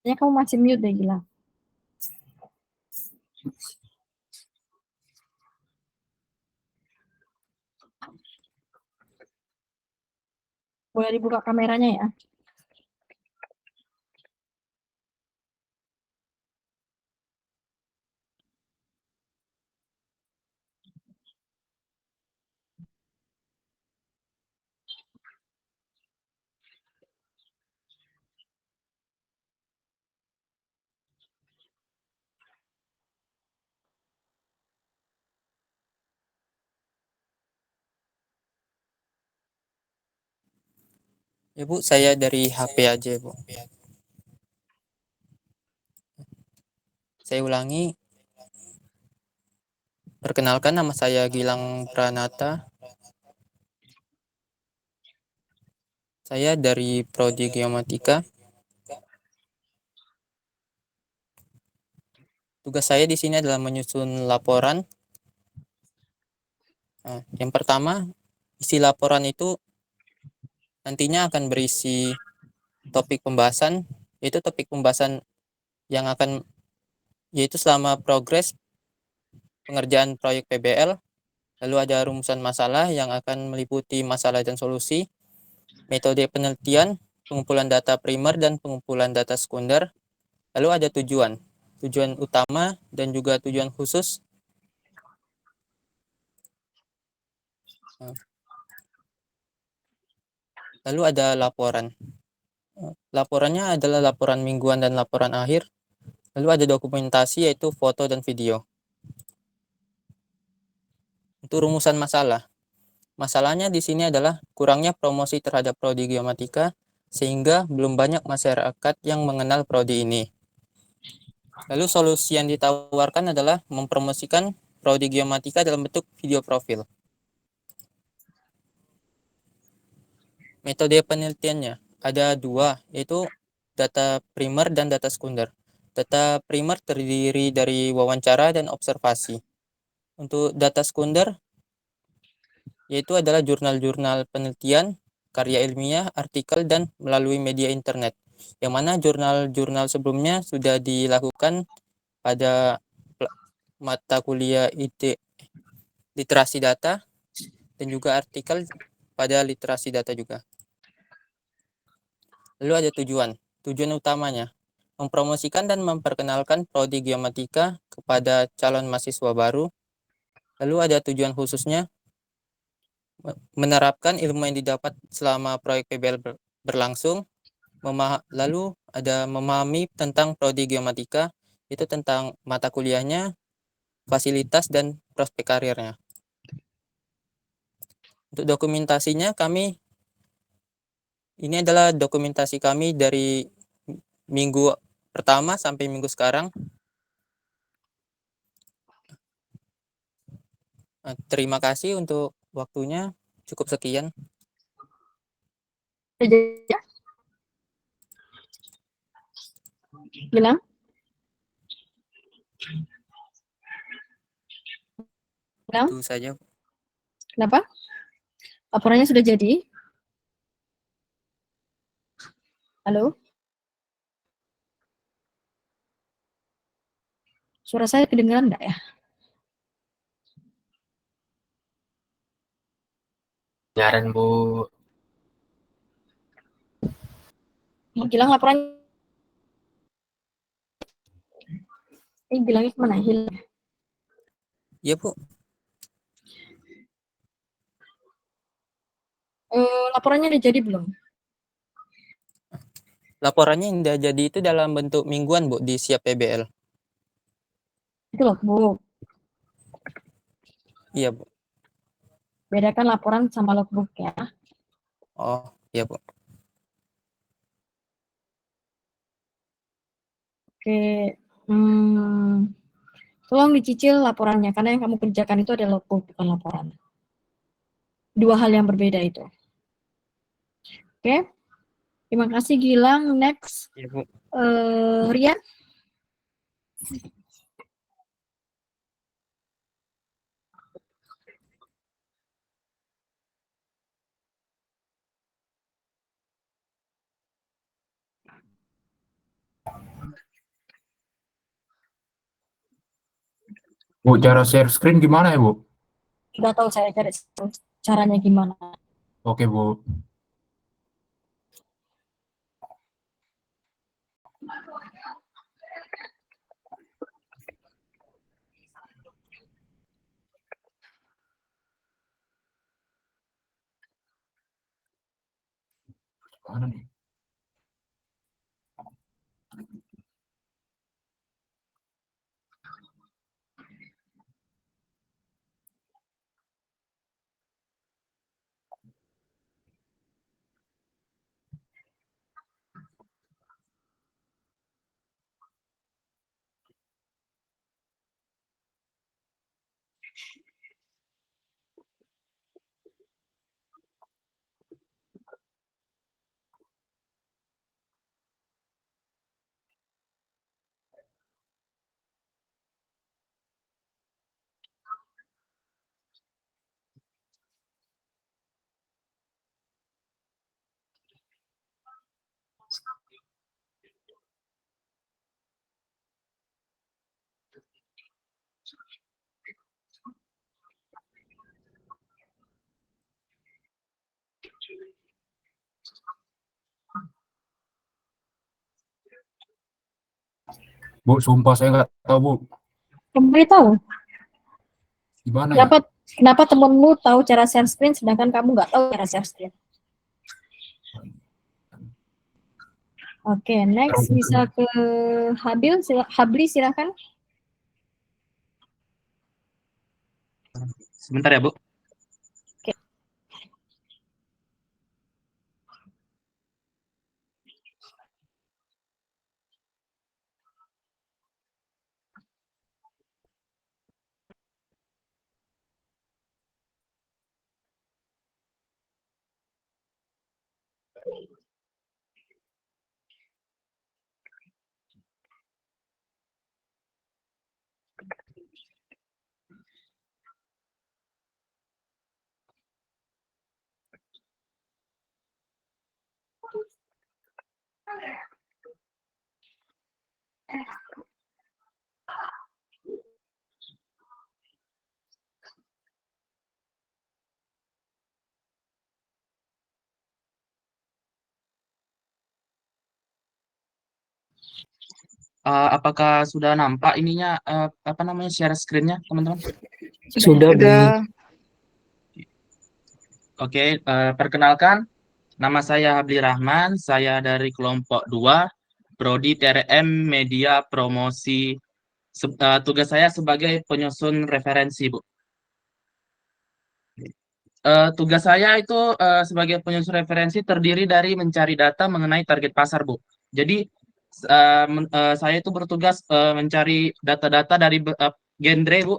Kayaknya kamu masih mute deh, Gilang. Boleh dibuka kameranya ya. Ya Bu, saya dari HP aja Bu. Saya ulangi, perkenalkan nama saya Gilang Pranata. Saya dari Prodi Geomatika. Tugas saya di sini adalah menyusun laporan. Nah, yang pertama, isi laporan itu nantinya akan berisi topik pembahasan, yaitu topik pembahasan yang akan, yaitu selama progres pengerjaan proyek PBL, lalu ada rumusan masalah yang akan meliputi masalah dan solusi, metode penelitian, pengumpulan data primer dan pengumpulan data sekunder, lalu ada tujuan utama dan juga tujuan khusus. Lalu ada laporan. Laporannya adalah laporan mingguan dan laporan akhir. Lalu ada dokumentasi yaitu foto dan video. Untuk rumusan masalah. Masalahnya di sini adalah kurangnya promosi terhadap prodi geomatika sehingga belum banyak masyarakat yang mengenal prodi ini. Lalu solusi yang ditawarkan adalah mempromosikan prodi geomatika dalam bentuk video profil. Metode penelitiannya ada dua, yaitu data primer dan data sekunder. Data primer terdiri dari wawancara dan observasi. Untuk data sekunder, yaitu adalah jurnal-jurnal penelitian, karya ilmiah, artikel, dan melalui media internet. Yang mana jurnal-jurnal sebelumnya sudah dilakukan pada mata kuliah literasi data, dan juga artikel pada literasi data juga. Lalu ada tujuan utamanya, mempromosikan dan memperkenalkan prodi geomatika kepada calon mahasiswa baru. Lalu ada tujuan khususnya, menerapkan ilmu yang didapat selama proyek PBL berlangsung. Lalu ada memahami tentang prodi geomatika, itu tentang mata kuliahnya, fasilitas, dan prospek karirnya. Untuk dokumentasinya, ini adalah dokumentasi kami dari minggu pertama sampai minggu sekarang. Terima kasih untuk waktunya. Cukup sekian. Gilang? Gilang? Itu saja. Kenapa? Laporannya sudah jadi? Halo? Suara saya kedengeran nggak ya? Siaran, Bu. Hilang laporannya. Bilangnya kemana? Hilang. Iya, Bu. Laporannya udah jadi belum? Laporannya yang udah jadi itu dalam bentuk mingguan, Bu, di Siap PBL. Itu logbook. Iya, Bu. Bedakan laporan sama logbook ya. Oh, iya, Bu. Oke. Tolong dicicil laporannya, karena yang kamu kerjakan itu adalah logbook, bukan laporan. Dua hal yang berbeda itu. Oke. Terima kasih Gilang. Next. Iya, Bu. Rian. Bu, cara share screen gimana ya, Bu? Nggak tahu saya caranya gimana. Oke, Bu. Mana nih? Bu, sumpah saya nggak tahu, Bu. Kamu tahu? Gimana ya? Kenapa temenmu tahu cara share screen sedangkan kamu nggak tahu cara share screen? Oke, next bisa ke Habli silakan. Sebentar ya, Bu. Oke. Apakah sudah nampak ininya apa namanya share screen-nya, teman-teman? Sudah, Bu. Oke, perkenalkan, nama saya Habli Rahman, saya dari kelompok 2, Prodi TRM Media Promosi. Tugas saya sebagai penyusun referensi, Bu. Tugas saya itu sebagai penyusun referensi terdiri dari mencari data mengenai target pasar, Bu. Jadi saya itu bertugas mencari data-data dari genre, Bu.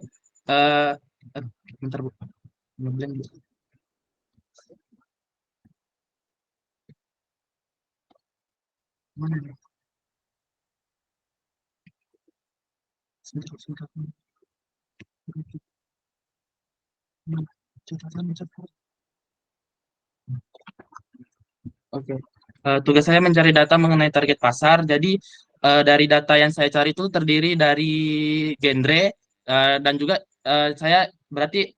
Bentar, Bu. Ngeblank, Bu. Mana, Bu? Sebentar, sebentar. Oke. Tugas saya mencari data mengenai target pasar. Jadi dari data yang saya cari itu terdiri dari genre dan juga saya berarti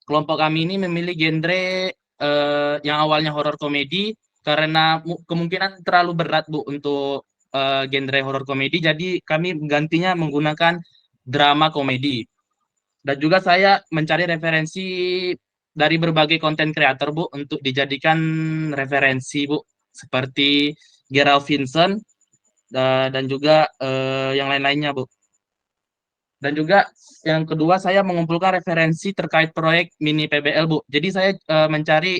kelompok kami ini memilih genre yang awalnya horor komedi karena kemungkinan terlalu berat Bu untuk genre horor komedi. Jadi kami menggantinya menggunakan drama komedi. Dan juga saya mencari referensi dari berbagai konten kreator Bu untuk dijadikan referensi Bu, seperti Gerald Vincent dan juga yang lain-lainnya Bu. Dan juga yang kedua saya mengumpulkan referensi terkait proyek mini PBL Bu. Jadi saya mencari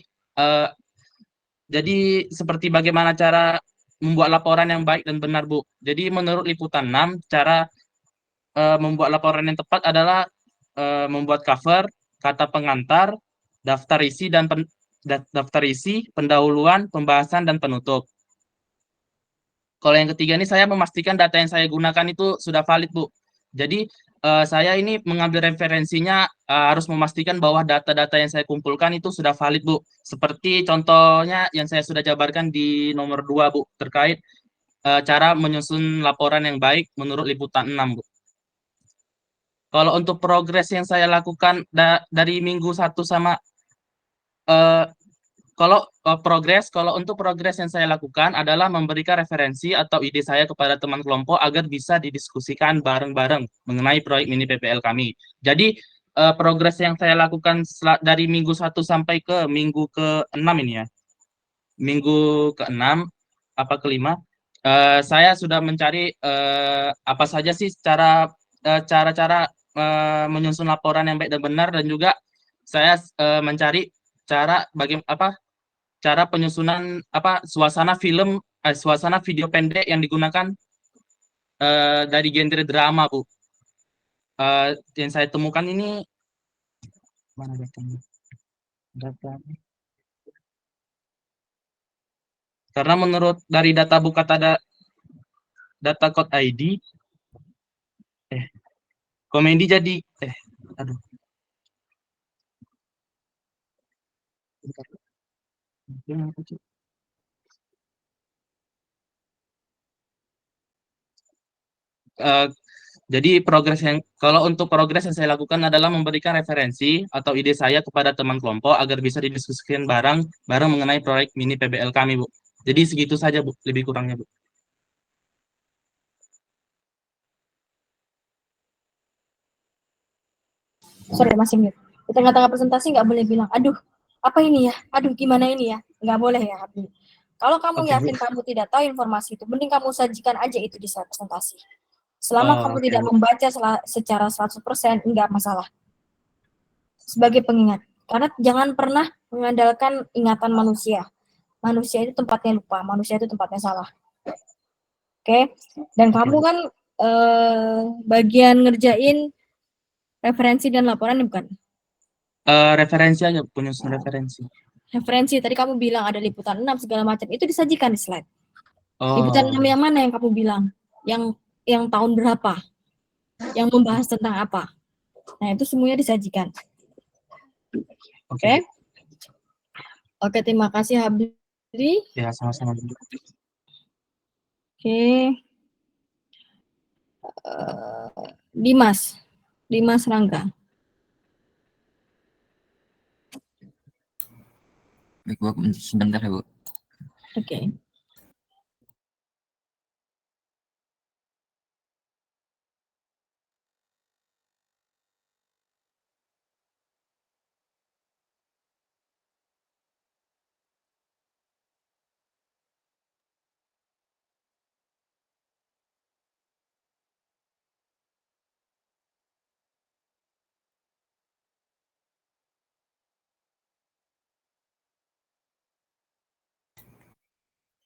jadi seperti bagaimana cara membuat laporan yang baik dan benar Bu. Jadi menurut Liputan 6 cara membuat laporan yang tepat adalah membuat cover, kata pengantar, daftar isi daftar isi, pendahuluan, pembahasan dan penutup. Kalau yang ketiga ini saya memastikan data yang saya gunakan itu sudah valid, Bu. Jadi saya ini mengambil referensinya harus memastikan bahwa data-data yang saya kumpulkan itu sudah valid, Bu. Seperti contohnya yang saya sudah jabarkan di nomor 2, Bu, terkait cara menyusun laporan yang baik menurut Liputan 6, Bu. Kalau untuk progres yang saya lakukan dari minggu 1 sama kalau untuk progres yang saya lakukan adalah memberikan referensi atau ide saya kepada teman kelompok agar bisa didiskusikan bareng-bareng mengenai proyek mini PPL kami. Jadi progres yang saya lakukan dari minggu 1 sampai ke minggu ke-6 ini ya. Minggu ke-6 apa ke-5 saya sudah mencari apa saja sih cara-cara menyusun laporan yang baik dan benar, dan juga saya mencari cara penyusunan suasana video pendek yang digunakan dari genre drama Bu. Yang saya temukan ini mana datanya? Karena menurut dari data data code ID komedi jadi aduh. Jadi kalau untuk progres yang saya lakukan adalah memberikan referensi atau ide saya kepada teman kelompok agar bisa didiskusikan bareng mengenai proyek mini PBL kami, Bu. Jadi segitu saja, Bu, lebih kurangnya, Bu. Sorry, masih mute. Di tengah-tengah presentasi nggak boleh bilang, aduh, apa ini ya? Aduh, gimana ini ya? Nggak boleh ya, Habib. Kalau kamu yakin kamu tidak tahu informasi itu, mending kamu sajikan aja itu di saat presentasi. Selama kamu tidak membaca secara 100%, enggak masalah. Sebagai pengingat. Karena jangan pernah mengandalkan ingatan manusia. Manusia itu tempatnya lupa, manusia itu tempatnya salah. Oke? Dan kamu kan bagian ngerjain referensi dan laporan bukan? Referensi aja, penyusun referensi. Referensi, tadi kamu bilang ada liputan 6 segala macam, itu disajikan di slide. Liputan 6 yang mana yang kamu bilang? Yang tahun berapa? Yang membahas tentang apa? Nah, itu semuanya disajikan. Oke? Oke, terima kasih Habib. Ya, sama-sama. Oke. Dimas Rangga. Baik, Bu, sebentar ya, Bu. Oke.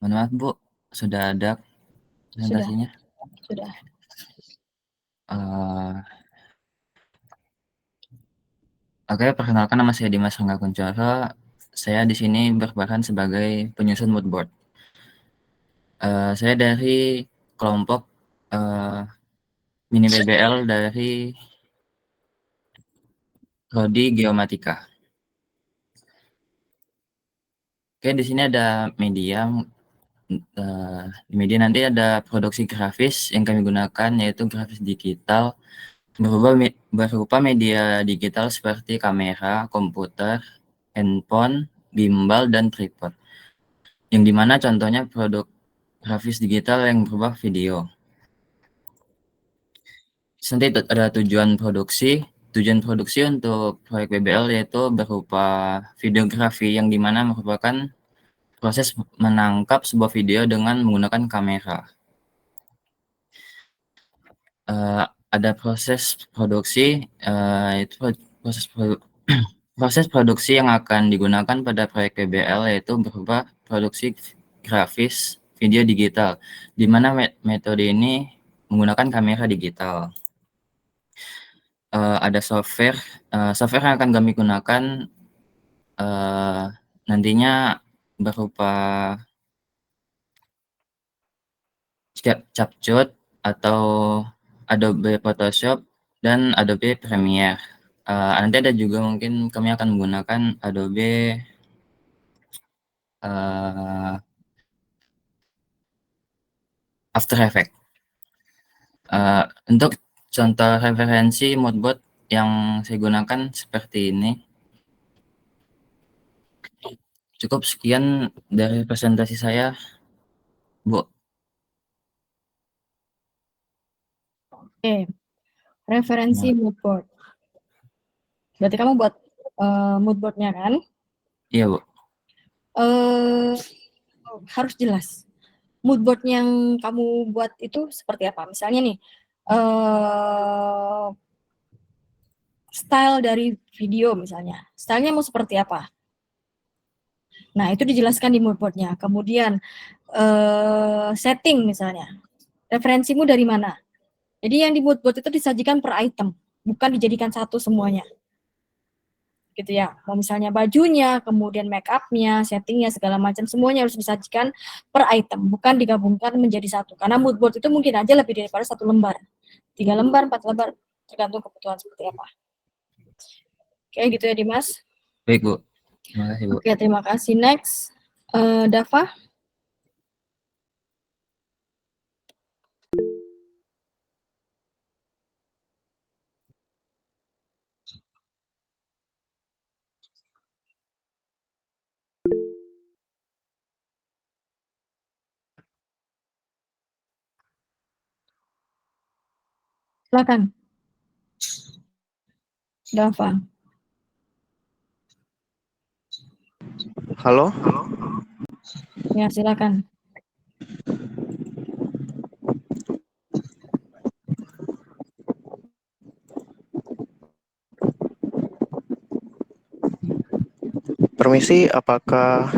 Mohon maaf, Bu, sudah ada presentasinya? Sudah. Oke, perkenalkan nama saya Dimas Rangga Kuncoro. Saya di sini berperan sebagai penyusun mood board. Saya dari kelompok mini PBL dari prodi Geomatika. Oke, di sini ada media. Di media nanti ada produksi grafis yang kami gunakan, yaitu grafis digital berupa media digital seperti kamera, komputer, handphone, gimbal, dan tripod. Yang dimana contohnya produk grafis digital yang berupa video. Terus nanti ada tujuan produksi. Tujuan produksi untuk proyek BBL yaitu berupa videografi, yang dimana merupakan proses menangkap sebuah video dengan menggunakan kamera. Ada proses produksi, itu proses produksi yang akan digunakan pada proyek PBL yaitu berupa produksi grafis video digital, di mana metode ini menggunakan kamera digital. Ada software yang akan kami gunakan nantinya berupa CapCut atau Adobe Photoshop dan Adobe Premiere. Nanti ada juga mungkin kami akan menggunakan Adobe After Effects. Untuk contoh referensi moodboard yang saya gunakan seperti ini. Cukup sekian dari presentasi saya, Bu. Oke, referensi moodboard. Berarti kamu buat moodboardnya kan? Iya, Bu. Harus jelas. Moodboard yang kamu buat itu seperti apa? Misalnya nih, style dari video misalnya. Stylenya mau seperti apa? Nah, itu dijelaskan di moodboardnya. Kemudian, setting misalnya. Referensimu dari mana? Jadi yang di moodboard itu disajikan per item, bukan dijadikan satu semuanya. Gitu ya. Mau misalnya bajunya, kemudian make up-nya, settingnya, segala macam, semuanya harus disajikan per item, bukan digabungkan menjadi satu. Karena moodboard itu mungkin aja lebih daripada 1 lembar. 3 lembar, 4 lembar, tergantung kebutuhan seperti apa. Oke, gitu ya Dimas. Baik, Bu. Terima kasih, Bu. Oke, terima kasih. Next, Dava. Silakan. Dava. Halo? Ya, silakan. Permisi, apakah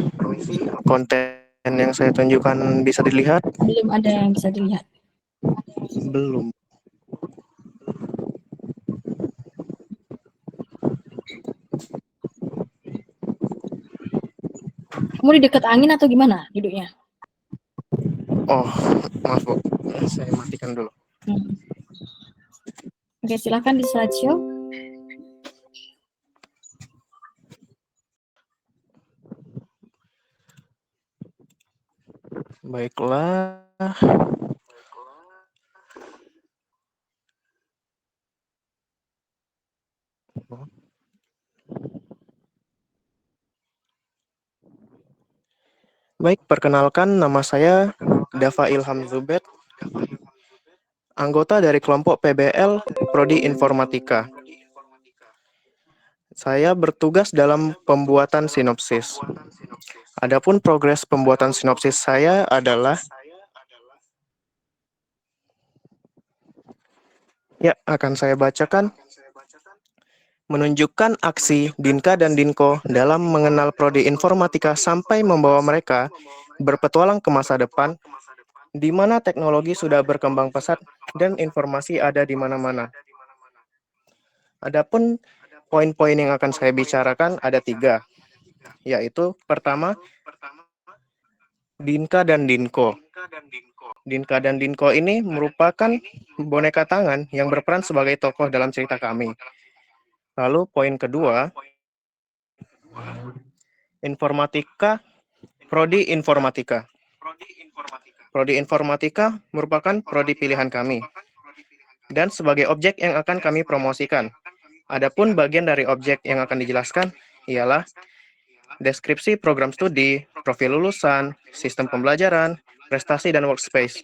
konten yang saya tunjukkan bisa dilihat? Belum ada yang bisa dilihat. Belum. Kamu di dekat angin atau gimana duduknya? Oh, maaf Bu, saya matikan dulu. Oke, silakan di slideshow. Baiklah. Baik, perkenalkan nama saya Dava Ilham Zubed, anggota dari kelompok PBL Prodi Informatika. Saya bertugas dalam pembuatan sinopsis. Adapun progres pembuatan sinopsis saya adalah akan saya bacakan. Menunjukkan aksi Dinka dan Dinko dalam mengenal prodi informatika sampai membawa mereka berpetualang ke masa depan, di mana teknologi sudah berkembang pesat dan informasi ada di mana-mana. Adapun poin-poin yang akan saya bicarakan ada 3, yaitu pertama, Dinka dan Dinko. Dinka dan Dinko ini merupakan boneka tangan yang berperan sebagai tokoh dalam cerita kami. Lalu poin kedua, informatika, prodi informatika. Prodi informatika merupakan prodi pilihan kami dan sebagai objek yang akan kami promosikan. Adapun bagian dari objek yang akan dijelaskan ialah deskripsi program studi, profil lulusan, sistem pembelajaran, prestasi, dan workspace.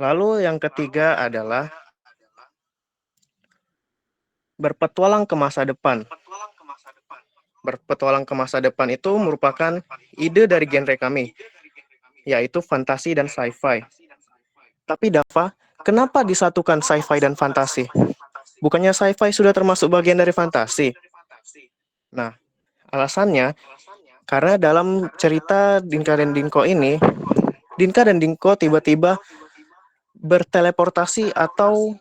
Lalu yang ketiga adalah berpetualang ke masa depan. Berpetualang ke masa depan itu merupakan ide dari genre kami, yaitu fantasi dan sci-fi. Tapi Dava, kenapa disatukan sci-fi dan fantasi? Bukannya sci-fi sudah termasuk bagian dari fantasi? Nah, alasannya, karena dalam cerita Dinka dan Dinko ini, Dinka dan Dinko tiba-tiba berteleportasi atau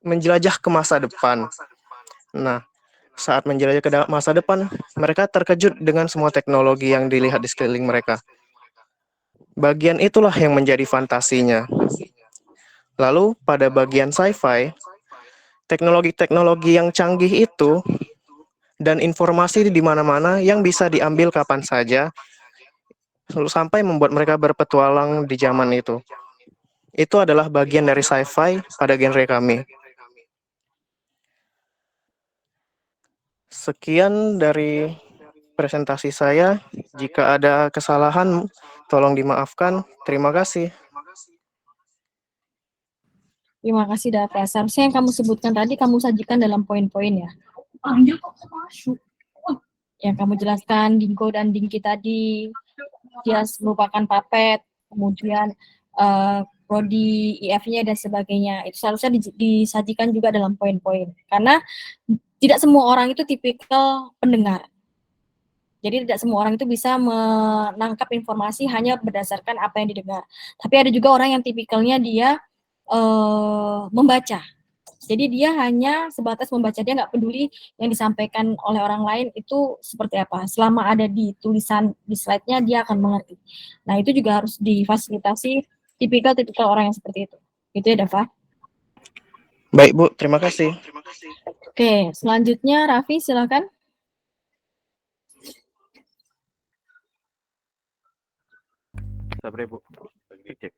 menjelajah ke masa depan. Nah, saat menjelajah ke masa depan, mereka terkejut dengan semua teknologi yang dilihat di sekeliling mereka. Bagian itulah yang menjadi fantasinya. Lalu, pada bagian sci-fi, teknologi-teknologi yang canggih itu dan informasi di mana-mana yang bisa diambil kapan saja, sampai membuat mereka berpetualang di zaman itu. Itu adalah bagian dari sci-fi pada genre kami. Sekian dari presentasi saya. Jika ada kesalahan, tolong dimaafkan. Terima kasih. Terima kasih Dava. Seharusnya yang kamu sebutkan tadi kamu sajikan dalam poin-poin ya. Yang kamu jelaskan Dinko dan Dinki tadi, dia merupakan puppet, kemudian prodi IF-nya dan sebagainya. Itu seharusnya disajikan juga dalam poin-poin. Karena tidak semua orang itu tipikal pendengar. Jadi tidak semua orang itu bisa menangkap informasi hanya berdasarkan apa yang didengar. Tapi ada juga orang yang tipikalnya dia membaca. Jadi dia hanya sebatas membaca, dia nggak peduli yang disampaikan oleh orang lain itu seperti apa. Selama ada di tulisan di slide-nya dia akan mengerti. Nah itu juga harus difasilitasi tipikal orang yang seperti itu. Gitu ya Dava. Baik Bu, terima kasih. Oke, selanjutnya Raffi silakan. Sabar Bu, lagi cek.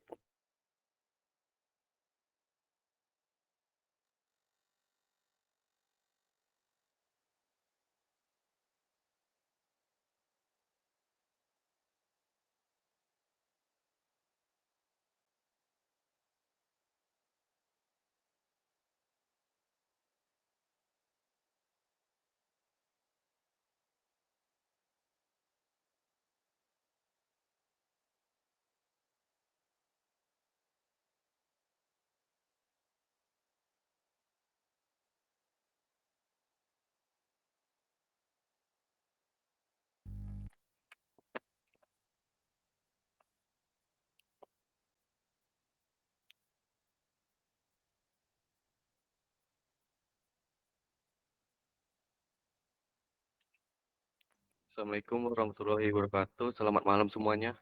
Assalamualaikum warahmatullahi wabarakatuh. Selamat malam semuanya.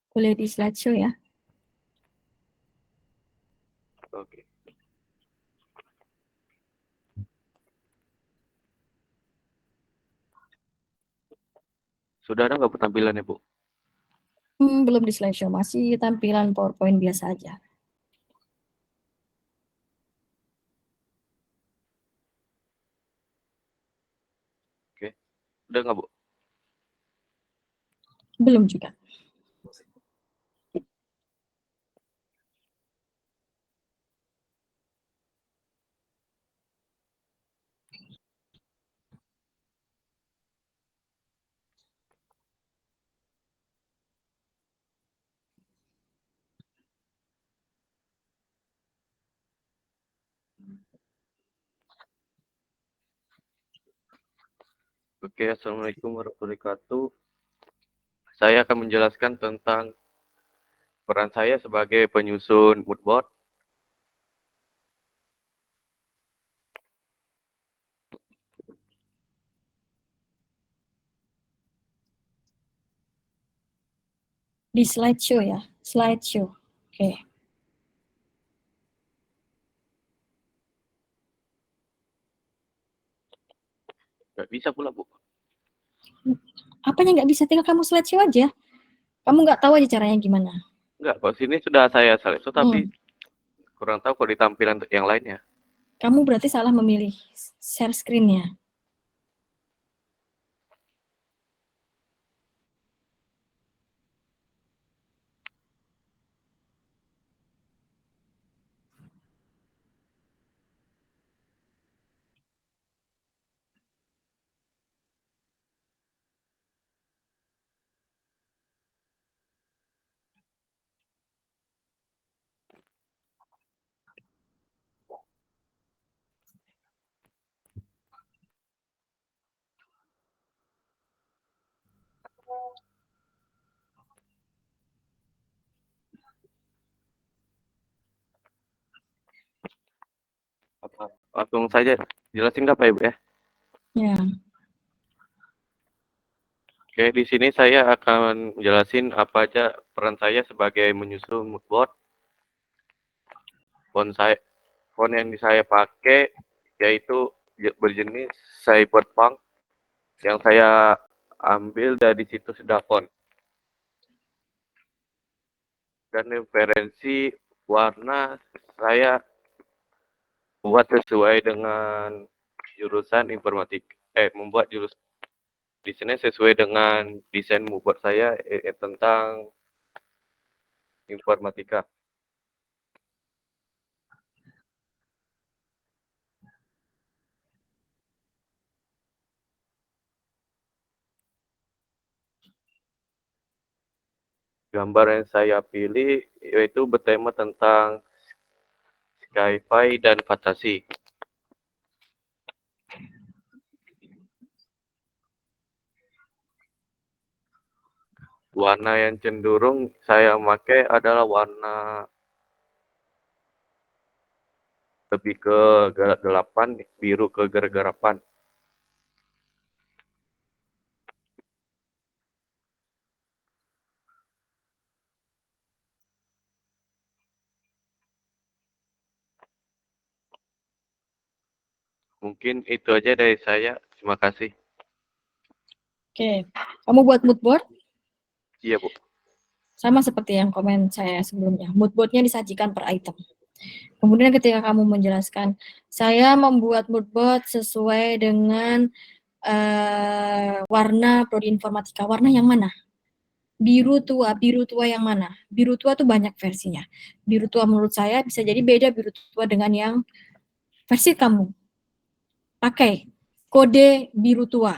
Boleh di slideshow ya. Oke. Sudah ada nggak tampilannya, Bu? Belum di slideshow, masih tampilan PowerPoint biasa aja. Oke. Udah nggak, Bu? Belum juga. Oke, Assalamualaikum warahmatullahi wabarakatuh. Saya akan menjelaskan tentang peran saya sebagai penyusun mood board. Di slideshow ya, slideshow. Oke. Nggak bisa pula, Bu. Apanya nggak bisa? Tinggal kamu slideshow aja. Kamu nggak tahu aja caranya gimana. Enggak, kok sini sudah saya slideshow, tapi Hmm. kurang tahu kalau di tampilan yang lainnya. Kamu berarti salah memilih share screen-nya. Langsung saja jelasin nggak Pak Ibu ya? Ya. Oke, di sini saya akan menjelasin apa aja peran saya sebagai menyusun mood board. Font yang saya pakai yaitu berjenis Cyberpunk yang saya ambil dari situs Dafont. Dan referensi warna saya buat sesuai dengan jurusan informatika. Membuat jurusan di sini sesuai dengan desain moodboard saya tentang informatika. Gambar yang saya pilih yaitu bertema tentang sci-fi dan fantasi. Warna yang cenderung saya pakai adalah warna lebih ke gelap-gelapan, biru ke gerap-gerapan. Mungkin itu aja dari saya. Terima kasih. Oke. Kamu buat mood board? Iya, Bu. Sama seperti yang komen saya sebelumnya. Mood board-nya disajikan per item. Kemudian ketika kamu menjelaskan, saya membuat mood board sesuai dengan warna prodi informatika. Warna yang mana? Biru tua yang mana? Biru tua tuh banyak versinya. Biru tua menurut saya bisa jadi beda biru tua dengan yang versi kamu. Pakai kode biru tua.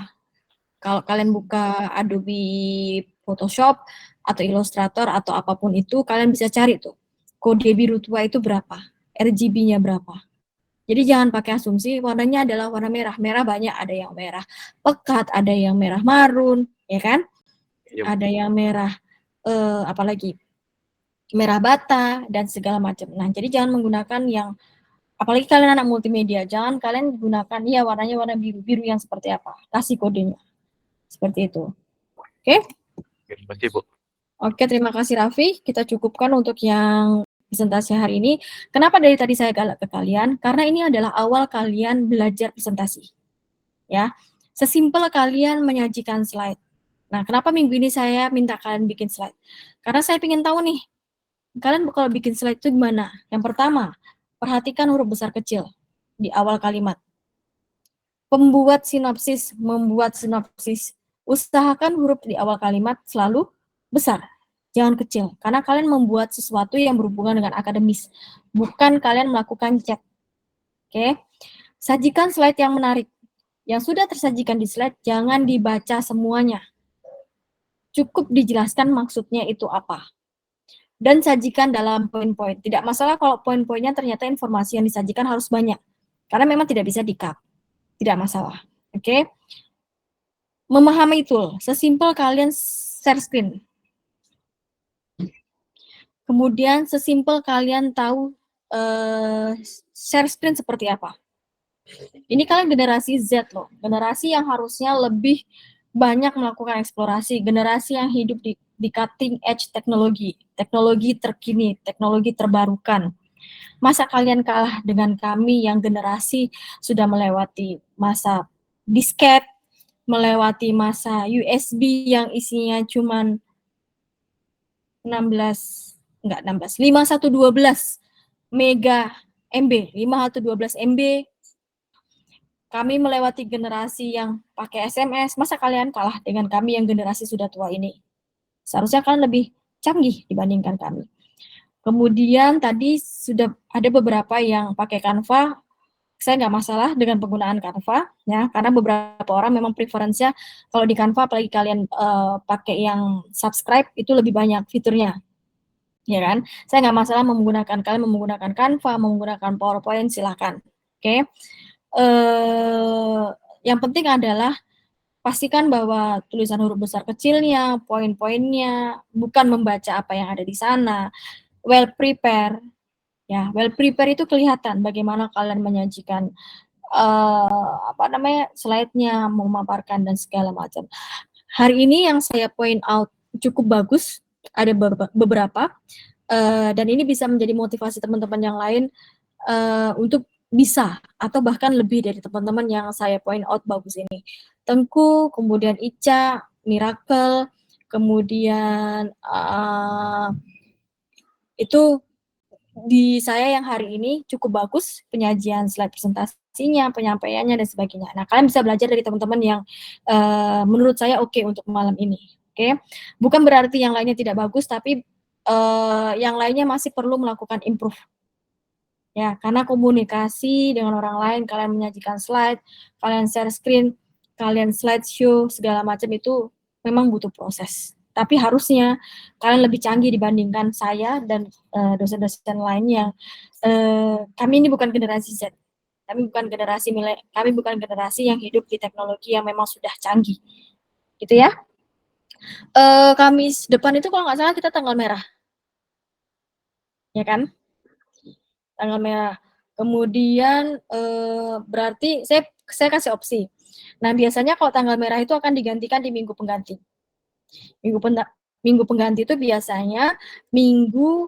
Kalau kalian buka Adobe Photoshop atau Illustrator atau apapun itu, kalian bisa cari tuh. Kode biru tua itu berapa? RGB-nya berapa? Jadi jangan pakai asumsi warnanya adalah warna merah. Merah banyak, ada yang merah pekat, ada yang merah marun, ya kan? Iya. Ada yang merah apalagi merah bata dan segala macam. Nah, jadi jangan menggunakan yang apalagi kalian anak multimedia, jangan kalian gunakan ya warnanya warna biru yang seperti apa. Kasih kodenya. Seperti itu. Oke? Terima kasih, Bu. Oke, terima kasih Raffi. Kita cukupkan untuk yang presentasi hari ini. Kenapa dari tadi saya galak ke kalian? Karena ini adalah awal kalian belajar presentasi. Ya. Sesimpel kalian menyajikan slide. Nah, kenapa minggu ini saya minta kalian bikin slide? Karena saya ingin tahu nih, kalian kalau bikin slide itu gimana? Yang pertama, perhatikan huruf besar kecil di awal kalimat. Membuat sinopsis. Usahakan huruf di awal kalimat selalu besar, jangan kecil. Karena kalian membuat sesuatu yang berhubungan dengan akademis, bukan kalian melakukan chat. Oke? Sajikan slide yang menarik. Yang sudah tersajikan di slide, jangan dibaca semuanya. Cukup dijelaskan maksudnya itu apa. Dan sajikan dalam poin-poin. Tidak masalah kalau poin-poinnya ternyata informasi yang disajikan harus banyak. Karena memang tidak bisa di-cut. Tidak masalah. Oke? Memahami tool. Sesimpel kalian share screen. Kemudian sesimpel kalian tahu share screen seperti apa. Ini kalian generasi Z loh. Generasi yang harusnya lebih banyak melakukan eksplorasi, generasi yang hidup di cutting edge teknologi, teknologi terkini, teknologi terbarukan. Masa kalian kalah dengan kami yang generasi sudah melewati masa disket, melewati masa USB yang isinya cuman 5112 mega MB, 5112 MB. Kami melewati generasi yang pakai SMS, masa kalian kalah dengan kami yang generasi sudah tua ini? Seharusnya kalian lebih canggih dibandingkan kami. Kemudian tadi sudah ada beberapa yang pakai Canva. Saya nggak masalah dengan penggunaan Canva, ya, karena beberapa orang memang preferensinya kalau di Canva, apalagi kalian pakai yang subscribe, itu lebih banyak fiturnya, ya kan? Saya nggak masalah kalian menggunakan Canva, menggunakan PowerPoint, silakan. Oke. Yang penting adalah pastikan bahwa tulisan huruf besar kecilnya, poin-poinnya, bukan membaca apa yang ada di sana. Well prepare, ya. Well prepare itu kelihatan bagaimana kalian menyajikan slide-nya, memaparkan dan segala macam. Hari ini yang saya point out cukup bagus, ada beberapa, dan ini bisa menjadi motivasi teman-teman yang lain untuk bisa atau bahkan lebih dari teman-teman yang saya point out bagus ini. Tengku, kemudian Ica, Miracle, kemudian itu di saya yang hari ini cukup bagus penyajian slide presentasinya, penyampaiannya dan sebagainya. Nah, kalian bisa belajar dari teman-teman yang menurut saya oke untuk malam ini. Oke, bukan berarti yang lainnya tidak bagus, tapi yang lainnya masih perlu melakukan improve. Ya, karena komunikasi dengan orang lain, kalian menyajikan slide, kalian share screen, kalian slideshow, segala macam itu memang butuh proses. Tapi harusnya kalian lebih canggih dibandingkan saya dan dosen-dosen lain yang kami ini bukan generasi Z. Kami bukan generasi yang hidup di teknologi yang memang sudah canggih. Gitu ya. Kamis depan itu kalau nggak salah kita tanggal merah. Ya kan? Tanggal merah. Kemudian berarti saya kasih opsi. Nah, biasanya kalau tanggal merah itu akan digantikan di minggu pengganti. Minggu pengganti itu biasanya minggu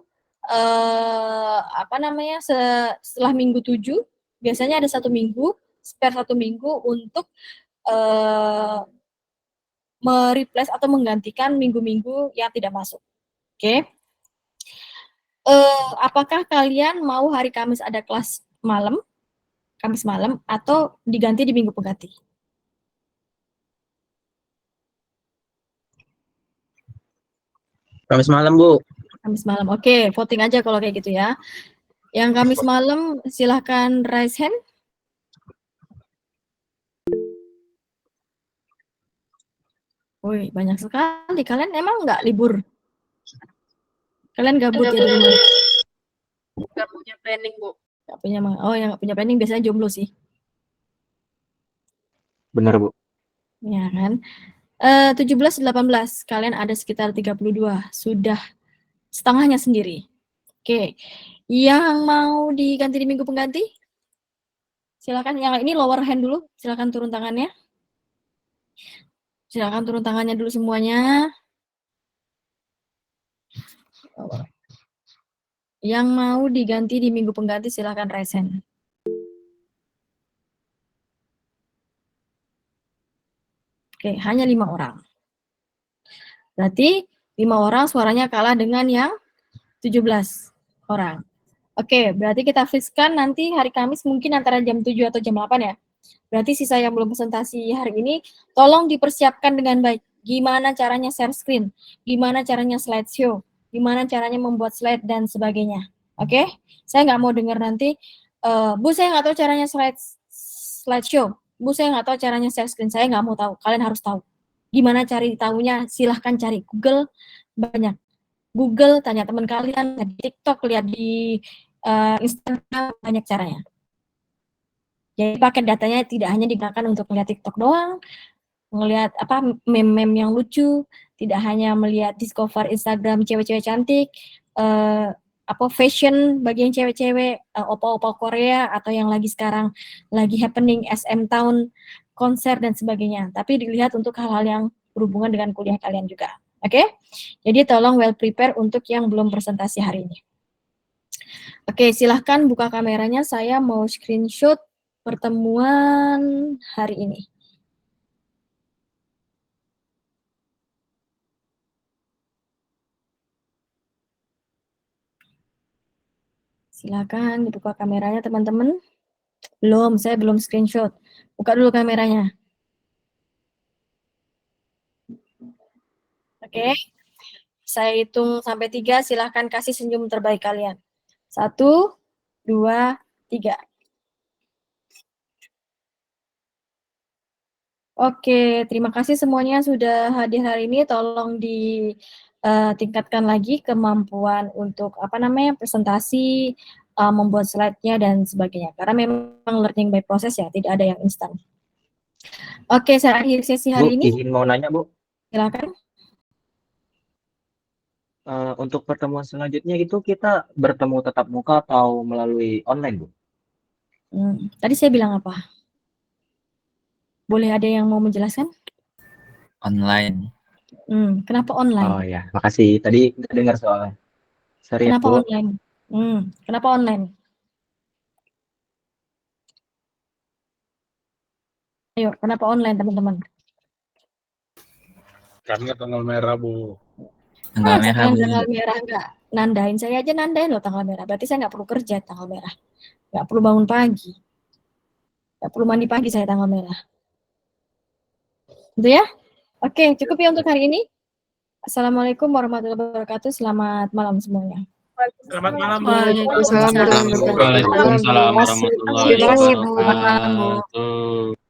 setelah minggu 7 biasanya ada 1 minggu, spare 1 minggu untuk mereplace atau menggantikan minggu-minggu yang tidak masuk. Oke. Apakah kalian mau hari Kamis ada kelas malam, Kamis malam, atau diganti di minggu pengganti? Kamis malam, Bu. Kamis malam, oke. Voting aja kalau kayak gitu ya. Yang Kamis malam, silahkan raise hand. Woi, banyak sekali. Kalian emang nggak libur? Kalian gabut ya di rumah? Nggak punya planning, Bu. Nggak punya, yang nggak punya planning biasanya jomblo sih. Benar, Bu. Ya kan? 17-18, kalian ada sekitar 32. Sudah setengahnya sendiri. Oke. Yang mau diganti di minggu pengganti? Silakan, yang ini lower hand dulu. Silakan turun tangannya. Silakan turun tangannya dulu semuanya. Yang mau diganti di minggu pengganti silakan raise hand. Oke, hanya 5 orang. Berarti 5 orang suaranya kalah dengan yang 17 orang. Oke, berarti kita fixkan nanti hari Kamis mungkin antara jam 7 atau jam 8 ya. Berarti sisa yang belum presentasi hari ini, tolong dipersiapkan dengan baik. Gimana caranya share screen, gimana caranya slideshow, gimana caranya membuat slide dan sebagainya. Oke? Saya nggak mau dengar nanti, Bu saya nggak tahu caranya slideshow, Bu saya nggak tahu caranya share screen, saya nggak mau tahu, kalian harus tahu. Gimana cari tahunya, silahkan cari Google, banyak. Google, tanya teman kalian, di TikTok, lihat di Instagram, banyak caranya. Jadi paket datanya tidak hanya digunakan untuk melihat TikTok doang, melihat meme-meme yang lucu, tidak hanya melihat discover Instagram cewek-cewek cantik, fashion bagi yang cewek-cewek, opa-opa Korea atau yang lagi sekarang lagi happening SM Town, konser dan sebagainya. Tapi dilihat untuk hal-hal yang berhubungan dengan kuliah kalian juga. Oke? Jadi tolong well prepare untuk yang belum presentasi hari ini. Oke, silahkan buka kameranya, saya mau screenshot pertemuan hari ini. Silakan dibuka kameranya teman-teman. Belum, saya belum screenshot. Buka dulu kameranya. Oke. Saya hitung sampai 3, silahkan kasih senyum terbaik kalian. 1, 2, 3. Oke, terima kasih semuanya sudah hadir hari ini. Tolong ditingkatkan lagi kemampuan untuk presentasi, membuat slide-nya dan sebagainya. Karena memang learning by process ya, tidak ada yang instan. Oke, saya akhiri sesi Bu, hari ini. izin mau nanya, Bu. Silakan. Untuk pertemuan selanjutnya itu kita bertemu tatap muka atau melalui online, Bu? Tadi saya bilang apa? Boleh ada yang mau menjelaskan? Online. Kenapa online? Oh ya, makasih. Tadi nggak dengar soalnya. Sorry ya, Kenapa Bu. online? Kenapa online? Ayo, kenapa online teman-teman? Karena tanggal merah, Bu. Tanggal merah, Jangan Bu. tanggal merah enggak. Nandain, saya aja nandain loh tanggal merah. Berarti saya nggak perlu kerja tanggal merah. Nggak perlu bangun pagi. Nggak perlu mandi pagi saya tanggal merah. Gitu ya? Oke, cukup ya untuk hari ini. Assalamualaikum warahmatullahi wabarakatuh. Selamat malam semuanya. Selamat malam, Bu. Waalaikumsalam warahmatullahi wabarakatuh. Waalaikumsalam warahmatullahi Terima kasih, Bu. wabarakatuh.